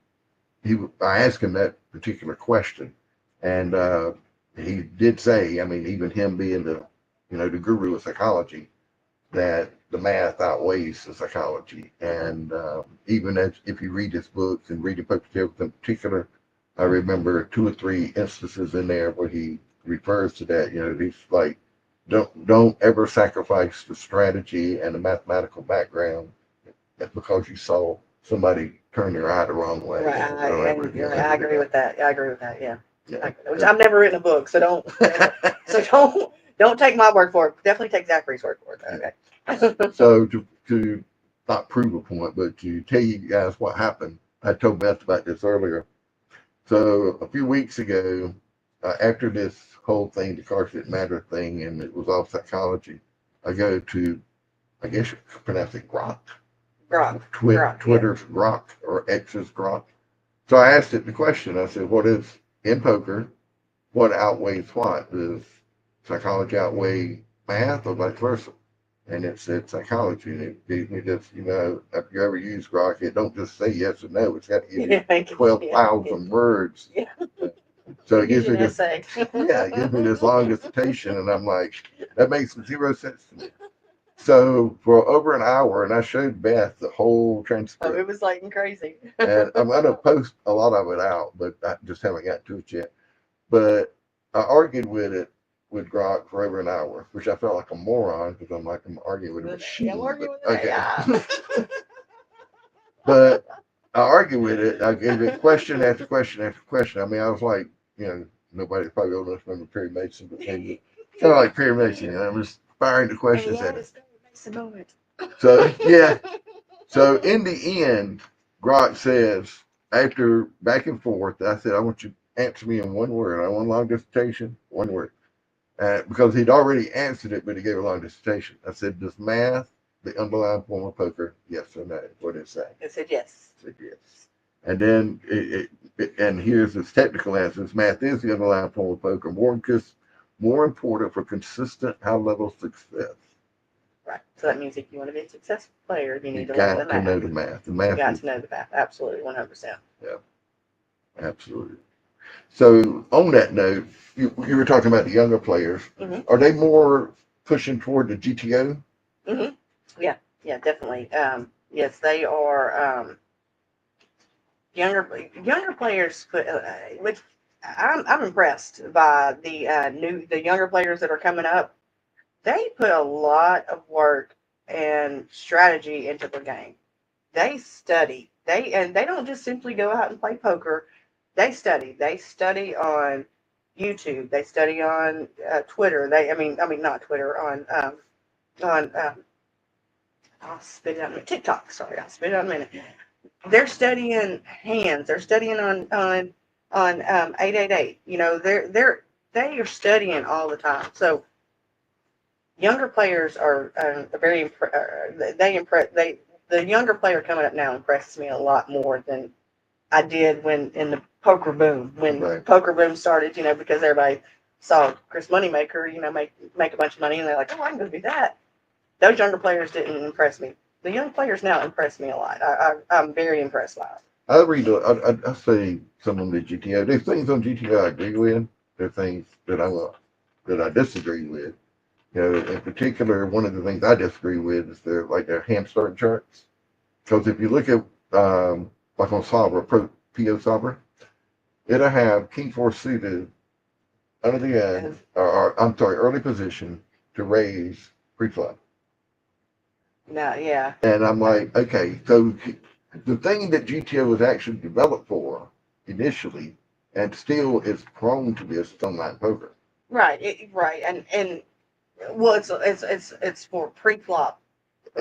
I asked him that particular question, and he did say, I mean, even him being the guru of psychology, that the math outweighs the psychology. And even if you read his books and read the poker tales in particular, I remember 2 or 3 instances in there where he refers to that. He's like, don't ever sacrifice the strategy and the mathematical background because you saw somebody turn their eye the wrong way. Right. I agree with that. I agree with that. Yeah. Yeah. Which I've never written a book, so don't take my word for it. Definitely take Zachary's word for it. Okay. So to not prove a point, but to tell you guys what happened, I told Beth about this earlier. So a few weeks ago, after this whole thing, the cars didn't matter thing, and it was all psychology, I go to, I guess you could pronounce it Grok. Grok. Twitter's Grok or X's Grok. So I asked it the question. I said, what is in poker? What outweighs what? Does psychology outweigh math or vice versa? And it said psychology. And it gave me this, if you ever use Grok, it don't just say yes or no. It's got to give you 12,000 words. Yeah. So it gives me this, essay. it gives me this long dissertation. And I'm like, that makes zero sense to me. So for over an hour, and I showed Beth the whole transcript. It was like crazy. And I'm going to post a lot of it out, but I just haven't got to it yet. But I argued with Grok for over an hour, which I felt like a moron because I'm arguing with a machine. But I argued with it. I gave it question after question after question. I mean, I was like, nobody's probably old enough to remember Perry Mason, but maybe kind of like Perry Mason. I'm just firing the questions at it. So yeah. So in the end, Grok says, after back and forth, I said, I want you to answer me in one word. I want a long dissertation, one word. Because he'd already answered it, but he gave a long dissertation. I said, does math, the underlying form of poker, yes or no? What did it say? It said yes. It said yes. And then, and here's his technical answers. Math is the underlying form of poker, more important for consistent high-level success. Right. So that means if you want to be a successful player, you need to learn the math. Know the math. The math. You got to know the math. Absolutely, 100%. Yeah, absolutely. So on that note, you were talking about the younger players. Mm-hmm. Are they more pushing toward the GTO? Mm-hmm. Yeah, definitely. Yes, they are. Younger players, which I'm impressed by the younger players that are coming up. They put a lot of work and strategy into the game. They study. They don't just simply go out and play poker. They study. They study on YouTube. They study on Twitter. Not Twitter. On I'll spit it out in a minute. TikTok. Sorry, I'll spit it out in a minute. They're studying hands. They're studying on 888. They are studying all the time. So younger players are very the younger player coming up now impresses me a lot more than I did when in the poker boom, poker boom started, because everybody saw Chris Moneymaker, make a bunch of money, and they're like, oh, I can go do that. Those younger players didn't impress me. The young players now impress me a lot. I'm very impressed by it. I say some of the GTO. There's things on GTO I agree with. There's things that I disagree with. In particular, one of the things I disagree with is their hand starting charts. Because if you look at like on Solver, PO Solver, it'll have King 4 suited under the end, early position to raise pre-flop. No, yeah. And I'm like, okay, so the thing that GTO was actually developed for initially, and still is prone to this online poker. Right, right, and well, it's for pre-flop.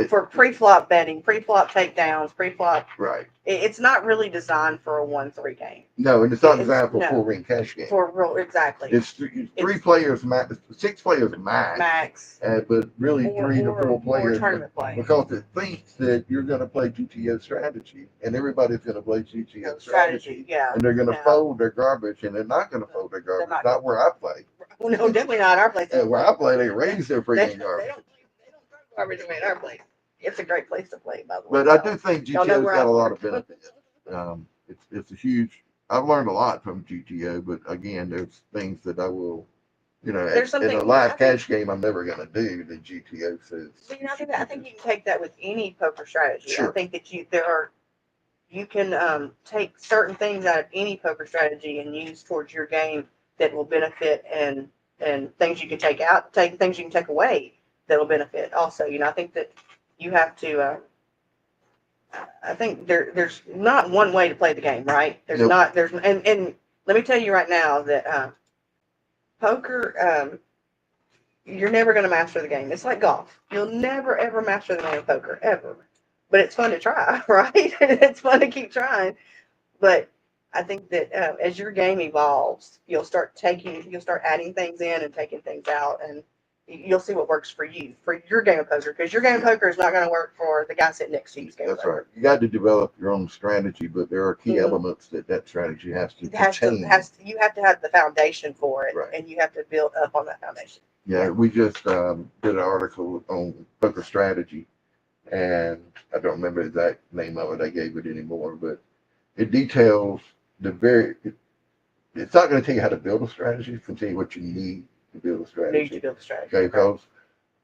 For pre-flop betting, pre-flop takedowns, pre-flop. Right. It's not really designed for a 1-3 game. No, and it's not designed for full ring cash game. Exactly. It's three players max, 6 players max. But really 3 to 4 players. Tournament play. Because it thinks that you're going to play GTO strategy, and everybody's going to play GTO strategy. Yeah. And they're going to fold their garbage, and they're not going to fold their garbage. Not where I play. Well, no, definitely not our place. Where I play, they raise their freaking garbage. They don't throw garbage away at our place. It's a great place to play, by the way. But I do think GTO's got a lot of benefits. It's a huge. I've learned a lot from GTO, but again, there's things that I will, in a live cash game, I'm never going to do. The GTO says. I think you can take that with any poker strategy. Sure. I think that you can take certain things out of any poker strategy and use towards your game that will benefit, and things you can take out, things you can take away that will benefit also. I think that you have to I think there's not one way to play the game, right? There's Nope. not there's and let me tell you right now that poker you're never going to master the game. It's like golf. You'll never ever master the game of poker ever. But it's fun to try, right? It's fun to keep trying. But I think that as your game evolves, you'll start adding things in and taking things out, and you'll see what works for you for your game of poker. Because your game of poker is not going to work for the guy sitting next to you's game of That's poker. right. You got to develop your own strategy, but there are key Mhm. elements that strategy has to It has to contain. you have to have the foundation for it, Right. and you have to build up on that foundation. Yeah, we just did an article on poker strategy, and I don't remember the exact name of it. I gave it anymore, but it details the very. It's not going to tell you how to build a strategy. It's going to tell you what you need to build a You need strategy. to build a strategy. Okay, because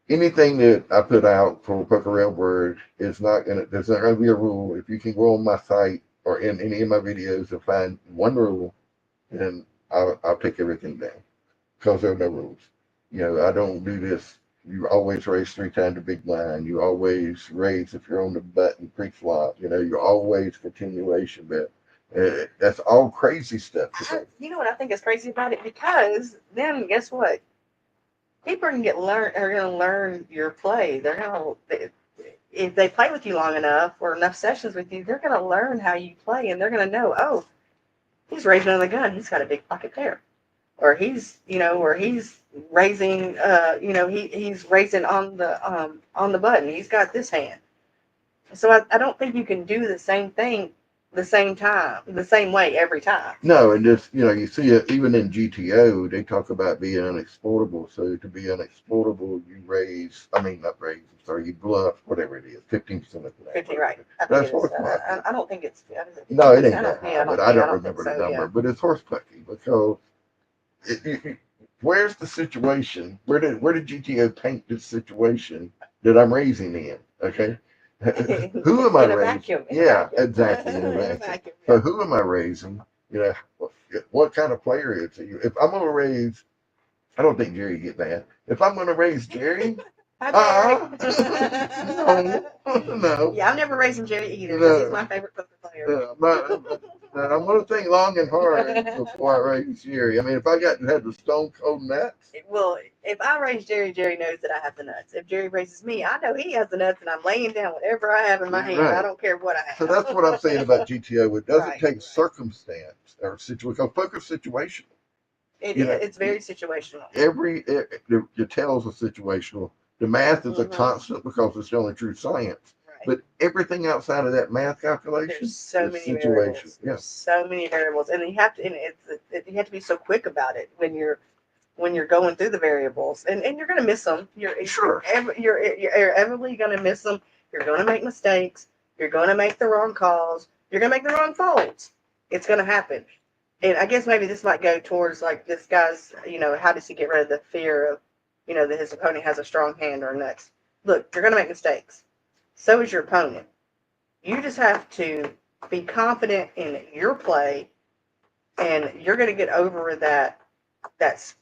anything that I put out for Pokerrailbird is not going to. There's not going to be a rule. If you can go on my site or in any of my videos and find one rule, then I'll take everything down because there are no rules. You know, I don't do this. You always raise 3 times the big blind. You always raise if you're on the button pre-flop. You know, you always continuation bet. That's all crazy stuff. You know what I think is crazy about it? Because then guess what? People are gonna learn your play. If they play with you long enough or enough sessions with you, they're gonna learn how you play, and they're gonna know, oh, he's raising on the gun. He's got a big pocket pair, or he's raising. He's raising on the button. He's got this hand. So I don't think you can do the same thing the same time, the same way every time. No, and just, you see it even in GTO, they talk about being unexportable. So to be unexportable, you raise, I mean, not raise, I'm sorry, you bluff, whatever it is, 15% of the 15, right. I That's think it is. horse I don't think it's. No, it ain't I that don't, yeah, high, but I don't think remember so, the number. yeah. But it's horse pucky because where's the situation? Where did GTO paint this situation that I'm raising in? Okay, who am I In a raising? vacuum. Yeah, exactly. In a In a vacuum. vacuum. So who am I raising? You know, what kind of player is he? If I'm gonna raise, I don't think Jerry get that. If I'm gonna raise Jerry, Hi, no, no. Yeah, I'm never raising Jerry either because he's my favorite poker player. I'm gonna think long and hard before I raise Jerry. I mean, if I got to have the stone cold nuts. Well, if I raise Jerry, Jerry knows that I have the nuts. If Jerry raises me, I know he has the nuts, and I'm laying down whatever I have in my hand. Right. I don't care what I have. So that's what I'm saying about GTO. It doesn't Right, take right. circumstance or situation. Because poker's situational. It's very situational. The tells are situational. The math is a constant because it's the only true science. Right. But everything outside of that math calculation There's so is many situation. variables. Yeah. There's so many variables, and you have to. And you have to be so quick about it when you're going through the variables, and you're going to miss them. Sure. You're inevitably going to miss them. You're going to make mistakes. You're going to make the wrong calls. You're going to make the wrong folds. It's going to happen. And I guess maybe this might go towards like this guy's, how does he get rid of the fear of, that his opponent has a strong hand or nuts? Look, you're going to make mistakes. So is your opponent. You just have to be confident in your play, and you're going to get over that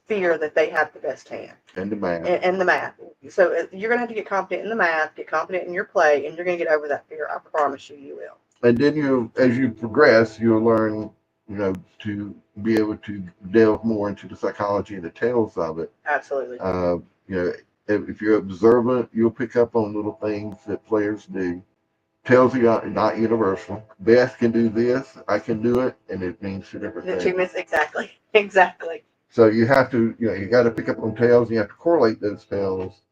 fear that they have the best hand. And the math. And the math. So you're going to have to get confident in the math, get confident in your play, and you're going to get over that fear. I promise you will. And then as you progress, you'll learn, to be able to delve more into the psychology and the tales of it. Absolutely. If you're observant, you'll pick up on little things that players do. Tells you not universal. Beth can do this, I can do it, and it means two different The things. two miss exactly. So you have to, you got to pick up on tells, and you have to correlate those tells,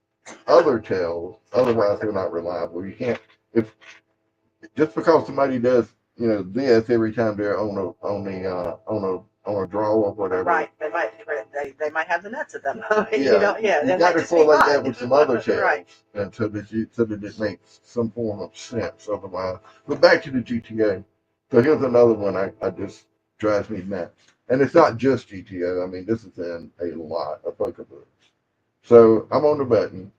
other tells. Otherwise, they're not reliable. You can't just because somebody does, this every time they're on a draw or whatever. Right. They might have the nuts at them. Yeah. You got to correlate that with some other tells, right. And so that it makes some form of sense. Otherwise, but back to the GTO. So here's another one I just drives me nuts. And it's not just GTO. I mean, this is in a lot of poker books. So I'm on the button,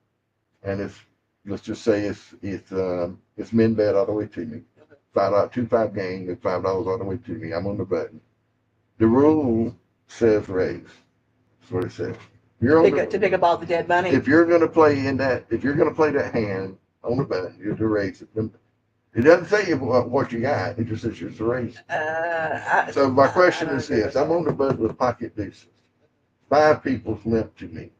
and let's just say it's min bet all the way to me. 5 game, it's $5 all the way to me. I'm on the button. The rule says raise. That's what it says. To pick up all the dead money. If you're gonna play that hand on the button, you're to raise it. It doesn't say what you got. It just says it's a raise. So my question is this: I'm on the bus with pocket deuces. 5 people's limp to me.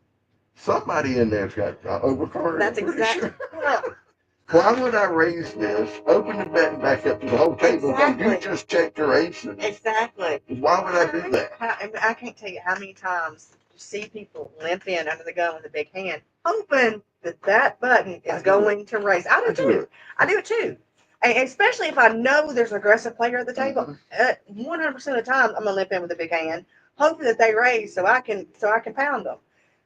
Somebody in there's got overcard. That's exactly. Well, why would I raise this, open the button back up to the whole table, exactly. you just checked your aces? Exactly. Why would I do that? I can't tell you how many times you see people limp in under the gun with a big hand, hoping that button is going to raise. I do too. I do it too. And especially if I know there's an aggressive player at the table, 100% of the time I'm gonna limp in with a big hand, hoping that they raise so I can pound them.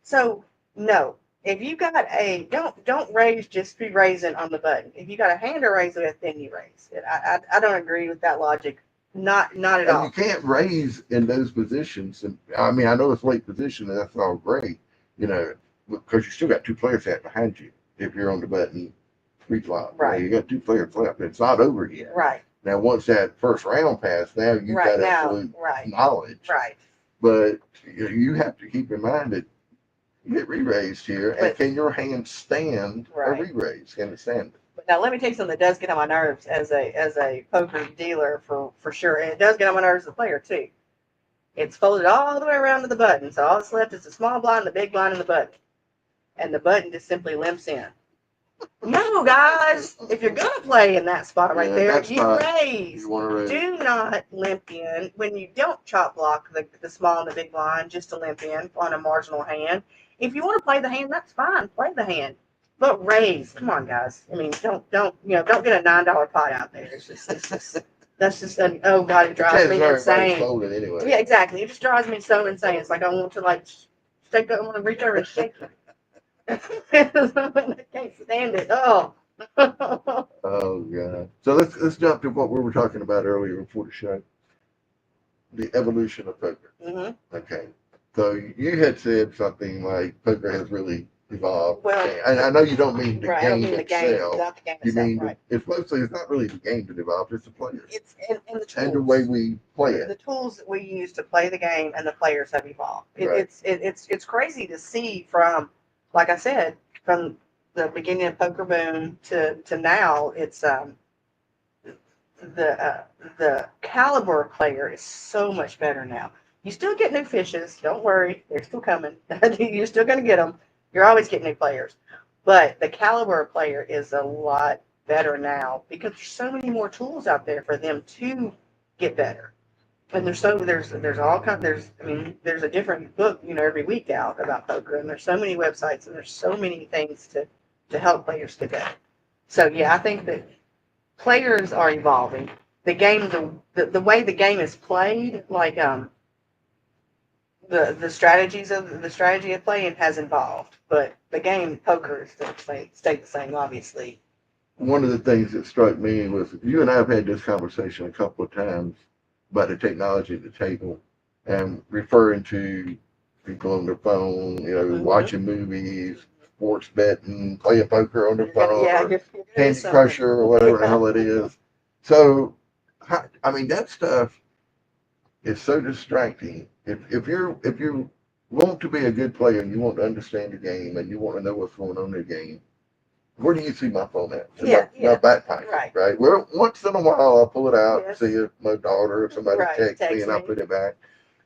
So no, if you got a don't raise just be raising on the button. If you got a hand to raise with, then you raise. I don't agree with that logic. Not at all. And you can't raise in those positions. And I mean, I know it's late position, and that's all great, because you still got 2 players sat behind you if you're on the button pre-flop. Right. You got 2 players left. It's not over yet. Right. Now, once that first round passed, now you've got absolute knowledge. Right. But you have to keep in mind that you get re-raised here, and can your hand stand a re-raise? Can it stand it? But now let me tell you something that does get on my nerves as a poker dealer for sure, and it does get on my nerves as a player too. It's folded all the way around to the button, so all that's left is the small blind, the big blind, and the button. And the button just simply limps in. No, guys, if you're gonna play in that spot right there, you raise. You want to raise. Do not limp in when you don't chop block the small and the big blind just to limp in on a marginal hand. If you want to play the hand, that's fine. Play the hand, but raise. Come on, guys. I mean, don't get a $9 pot out there. It's just that's just oh god, it drives me insane. Anyway. Yeah, exactly. It just drives me so insane. It's like I want to shake up, I want to reach over and shake it. I can't stand it. Oh. Oh god. So let's jump to what we were talking about earlier before the show. The evolution of poker. Mm-hmm. Okay. So you had said something like poker has really evolved. Well, and I know you don't mean the game the itself. Not the game you itself, mean it's not really the game that evolved, it's the players. It's and the tools. And the way we play it. The tools that we use to play the game and the players have evolved. It's crazy to see from, like I said, from the beginning of Poker Boom to now. It's the caliber of player is so much better now. You still get new fishes. Don't worry, they're still coming. You're still going to get them. You're always getting new players, but the caliber of player is a lot better now because there's so many more tools out there for them to get better. And there's all kinds. There's a different book every week out about poker, and there's so many websites and there's so many things to help players get better. So yeah, I think that players are evolving. The game, the way the game is played, like the strategy of playing has evolved, but the game poker is still stayed the same, obviously. One of the things that struck me was you and I have had this conversation a couple of times about the technology at the table and referring to people on their phone, watching movies, sports betting, playing poker on their phone, Candy Crusher or whatever the hell it is. So, that stuff is so distracting. If you want to be a good player and you want to understand the game and you want to know what's going on in the game, where do you see my phone at? My back pocket, right? Well, once in a while I'll pull it out and see if my daughter or somebody texts me and I'll put it back.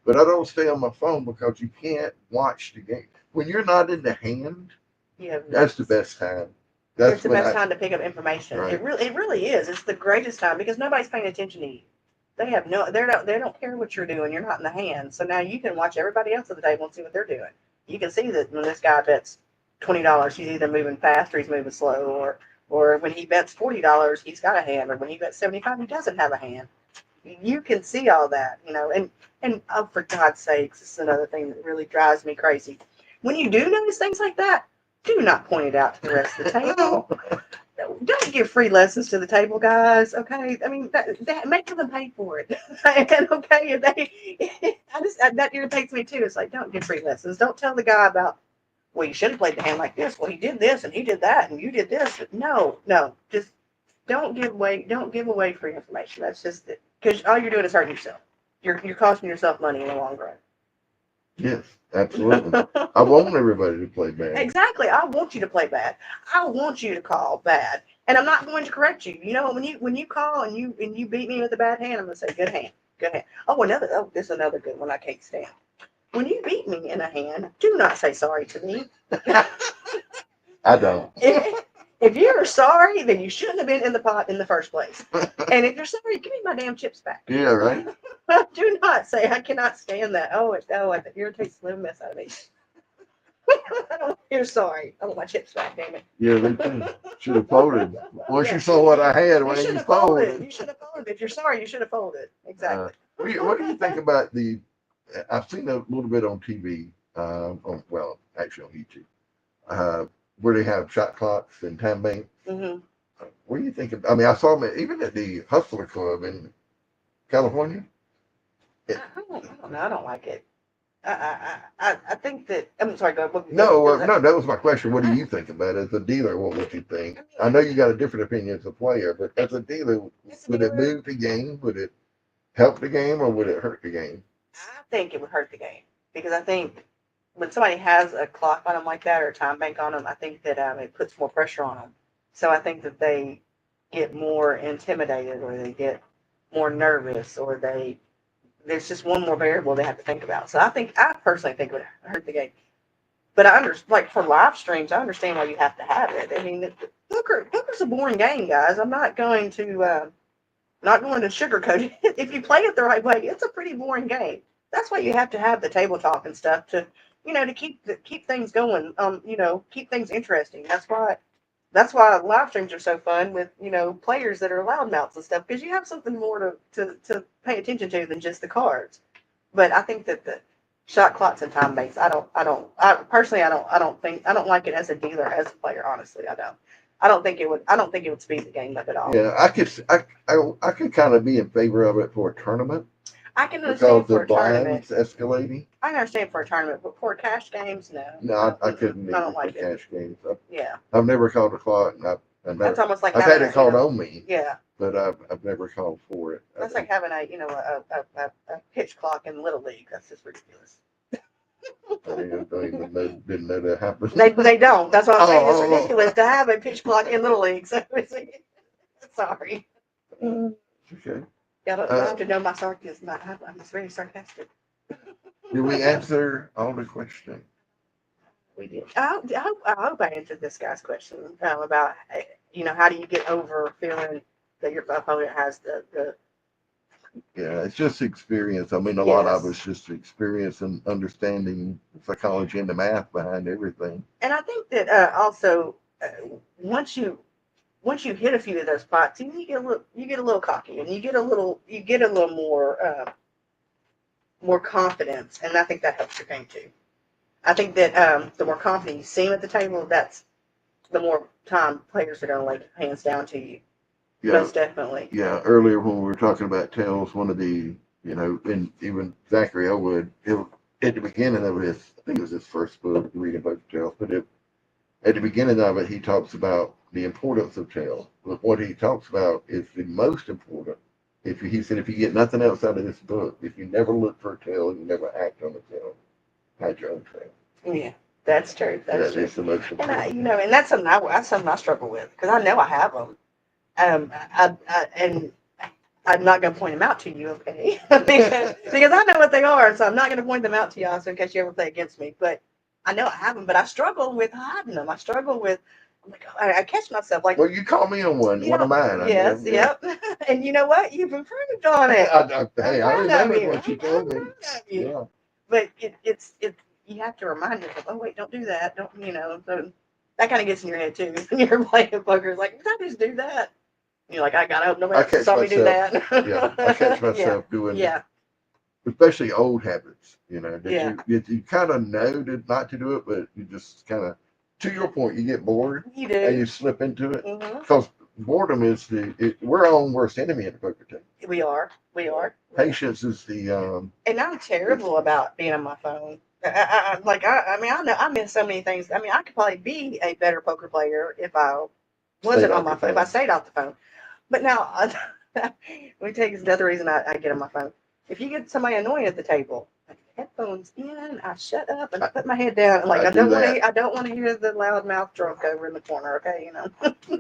But I don't stay on my phone because you can't watch the game. When you're not in the hand, that's the best time. It's the best time to pick up information. Right. It really is. It's the greatest time because nobody's paying attention to you. They don't care what you're doing. You're not in the hand. So now you can watch everybody else at the table and see what they're doing. You can see that when this guy bets $20, he's either moving fast or he's moving slow, or when he bets $40, he's got a hand, or when he bets 75, he doesn't have a hand. You can see all that, and oh, for God's sakes, this is another thing that really drives me crazy. When you do notice things like that, do not point it out to the rest of the table. Don't give free lessons to the table, guys. Okay, that make them pay for it. And okay, that irritates me too. It's like, don't give free lessons. Don't tell the guy about, well, you should have played the hand like this. Well, he did this and he did that and you did this. No, just don't give away free information. That's just it, because all you're doing is hurting yourself. You're costing yourself money in the long run. Yes, absolutely. I want everybody to play bad. Exactly. I want you to play bad. I want you to call bad. And I'm not going to correct you. You know, when you call and you beat me with a bad hand, I'm gonna say good hand, good hand. This is another good one I can't stand. When you beat me in a hand, do not say sorry to me. I don't. If you're sorry, then you shouldn't have been in the pot in the first place. And if you're sorry, give me my damn chips back. Yeah, right. Do not say I cannot stand that. It irritates the living mess out of me. You're sorry. I want my chips back, damn it. Yeah, they too. Should have folded. Once you saw what I had, why didn't you fold it? You should have folded. If you're sorry, you should have folded. Exactly. What do you think about I've seen a little bit on TV, actually on YouTube, where they have shot clocks and time banks. Mm-hmm. What do you think I mean, I saw them even at the Hustler Club in California. I don't know. I don't like it. I think that I'm sorry. Go. No, that was my question. What do you think about it as a dealer? What would you think? I know you got a different opinion as a player, but as a dealer, would it move the game? Would it help the game, or would it hurt the game? I think it would hurt the game because I think when somebody has a clock on them like that or a time bank on them, I think that it puts more pressure on them. So I think that they get more intimidated, or they get more nervous, or there's just one more variable they have to think about. So I personally think it would hurt the game. But I understand, like for live streams, I understand why you have to have it. I mean, poker's a boring game, guys. I'm not going to sugarcoat it. If you play it the right way, it's a pretty boring game. That's why you have to have the table talk and stuff to keep things going. Keep things interesting. That's why live streams are so fun with players that are loudmouths and stuff, because you have something more to pay attention to than just the cards. But I think that the shot clocks and time banks, I personally I don't like it as a dealer, as a player. Honestly, I don't. I don't think it would speed the game up at all. Yeah, I could kind of be in favor of it for a tournament. I can understand because for a tournament. Escalating. I understand for a tournament, but for cash games, no. No, I couldn't. I don't like it. Cash games. Yeah. I've never called a clock. That's almost like I've had it called on me. Yeah. But I've never called for it. That's like having a pitch clock in Little League. That's just ridiculous. Didn't know that happened. They don't. That's what I'm saying. It's ridiculous to have a pitch clock in Little League. So sorry. Okay. You have to know my sarcasm. I'm very sarcastic. Did we answer all the questions? We did. I hope I answered this guy's question about how do you get over feeling that your opponent has the. Yeah, it's just experience. I mean, a lot of it's just experience and understanding psychology and the math behind everything. And I think that also once you hit a few of those spots, you get a little cocky, and you get a little more confidence, and I think that helps your game too. I think that the more confident you seem at the table, that's the more time players are going to lay hands down to you. Yeah, most definitely. Yeah, earlier when we were talking about tails, one of the, and even Zachary Elwood, at the beginning of I think it was his first book, Reading Poker Tails, but at the beginning of it, he talks about the importance of tails. But what he talks about is the most important. He said, if you get nothing else out of this book, if you never look for a tail, you never act on a tail, hide your own tail. Yeah, that's true. That's true. Is the most important. And and that's something I struggle with, because I know I have them. And I'm not going to point them out to you, okay? because I know what they are, so I'm not going to point them out to y'all, so in case you ever play against me. But I know I have them, but I struggle with hiding them. I struggle with, I catch myself like. Well, you call me on one of mine. Yes, yep. And you know what? You've improved on it. I remember what you told me. Yeah. But it's you have to remind yourself. Oh wait, don't do that. Don't So that kind of gets in your head too when you're playing poker. It's like, did I just do that? You're like, I gotta hope nobody saw me do that. Yeah, I catch myself doing. Especially old habits, that you kind of know not to do it, but you just kind of, to your point, you get bored. You do. And you slip into it. Because boredom is we're our own worst enemy at the poker table. We are. Patience is the. And I'm terrible about being on my phone. I miss so many things. I mean, I could probably be a better poker player if I wasn't on my phone, if I stayed off the phone. But now, let me tell you another reason I get on my phone. If you get somebody annoying at the table, headphones in, I shut up and I put my head down. Like I I do don't want that. to. I don't want to hear the loud mouth drunk over in the corner. Okay, you know.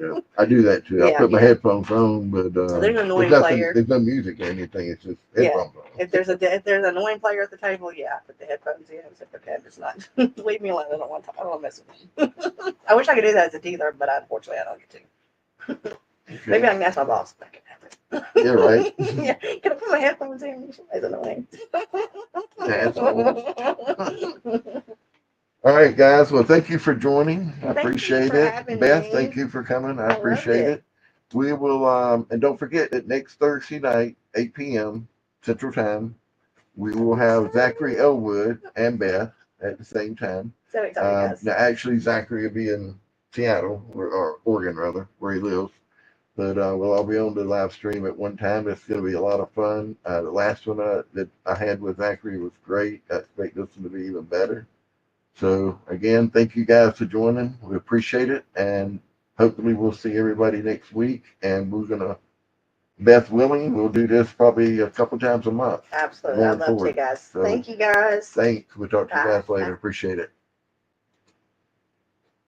Yeah, I do that too. I Yeah, put my yeah. headphones on, but There's an there's annoying nothing. player. There's no music or anything. It's just Yeah. headphones on. If there's an annoying player at the table, yeah, I put the headphones in. It's like, okay, it's not. Leave me alone. I don't want to. I don't want to mess with them. I wish I could do that as a dealer, but unfortunately, I don't get to. Maybe I can ask my boss. If I can have it. Yeah, right. Yeah, can I put my headphones in? It's annoying. All right, guys. Well, thank you for joining. I Thank you appreciate for it. having Beth, me. thank you for coming. I I loved appreciate it. it. We will, and don't forget that next Thursday night, 8 p.m. Central Time, we will have Zachary Elwood and Beth at the same time. So excited, guys. Now, actually, Zachary will be in Seattle, or Oregon, rather, where he lives. But we'll all be on the live stream at one time. It's going to be a lot of fun. The last one that I had with Zachary was great. I expect this one to be even better. So, again, thank you guys for joining. We appreciate it. And hopefully, we'll see everybody next week. And we're going to, Beth willing, we'll do this probably a couple times a month. Absolutely. I'd Going love to, forward. guys. So, Thank you, guys. thanks. We'll talk to you guys Bye. later. Appreciate it.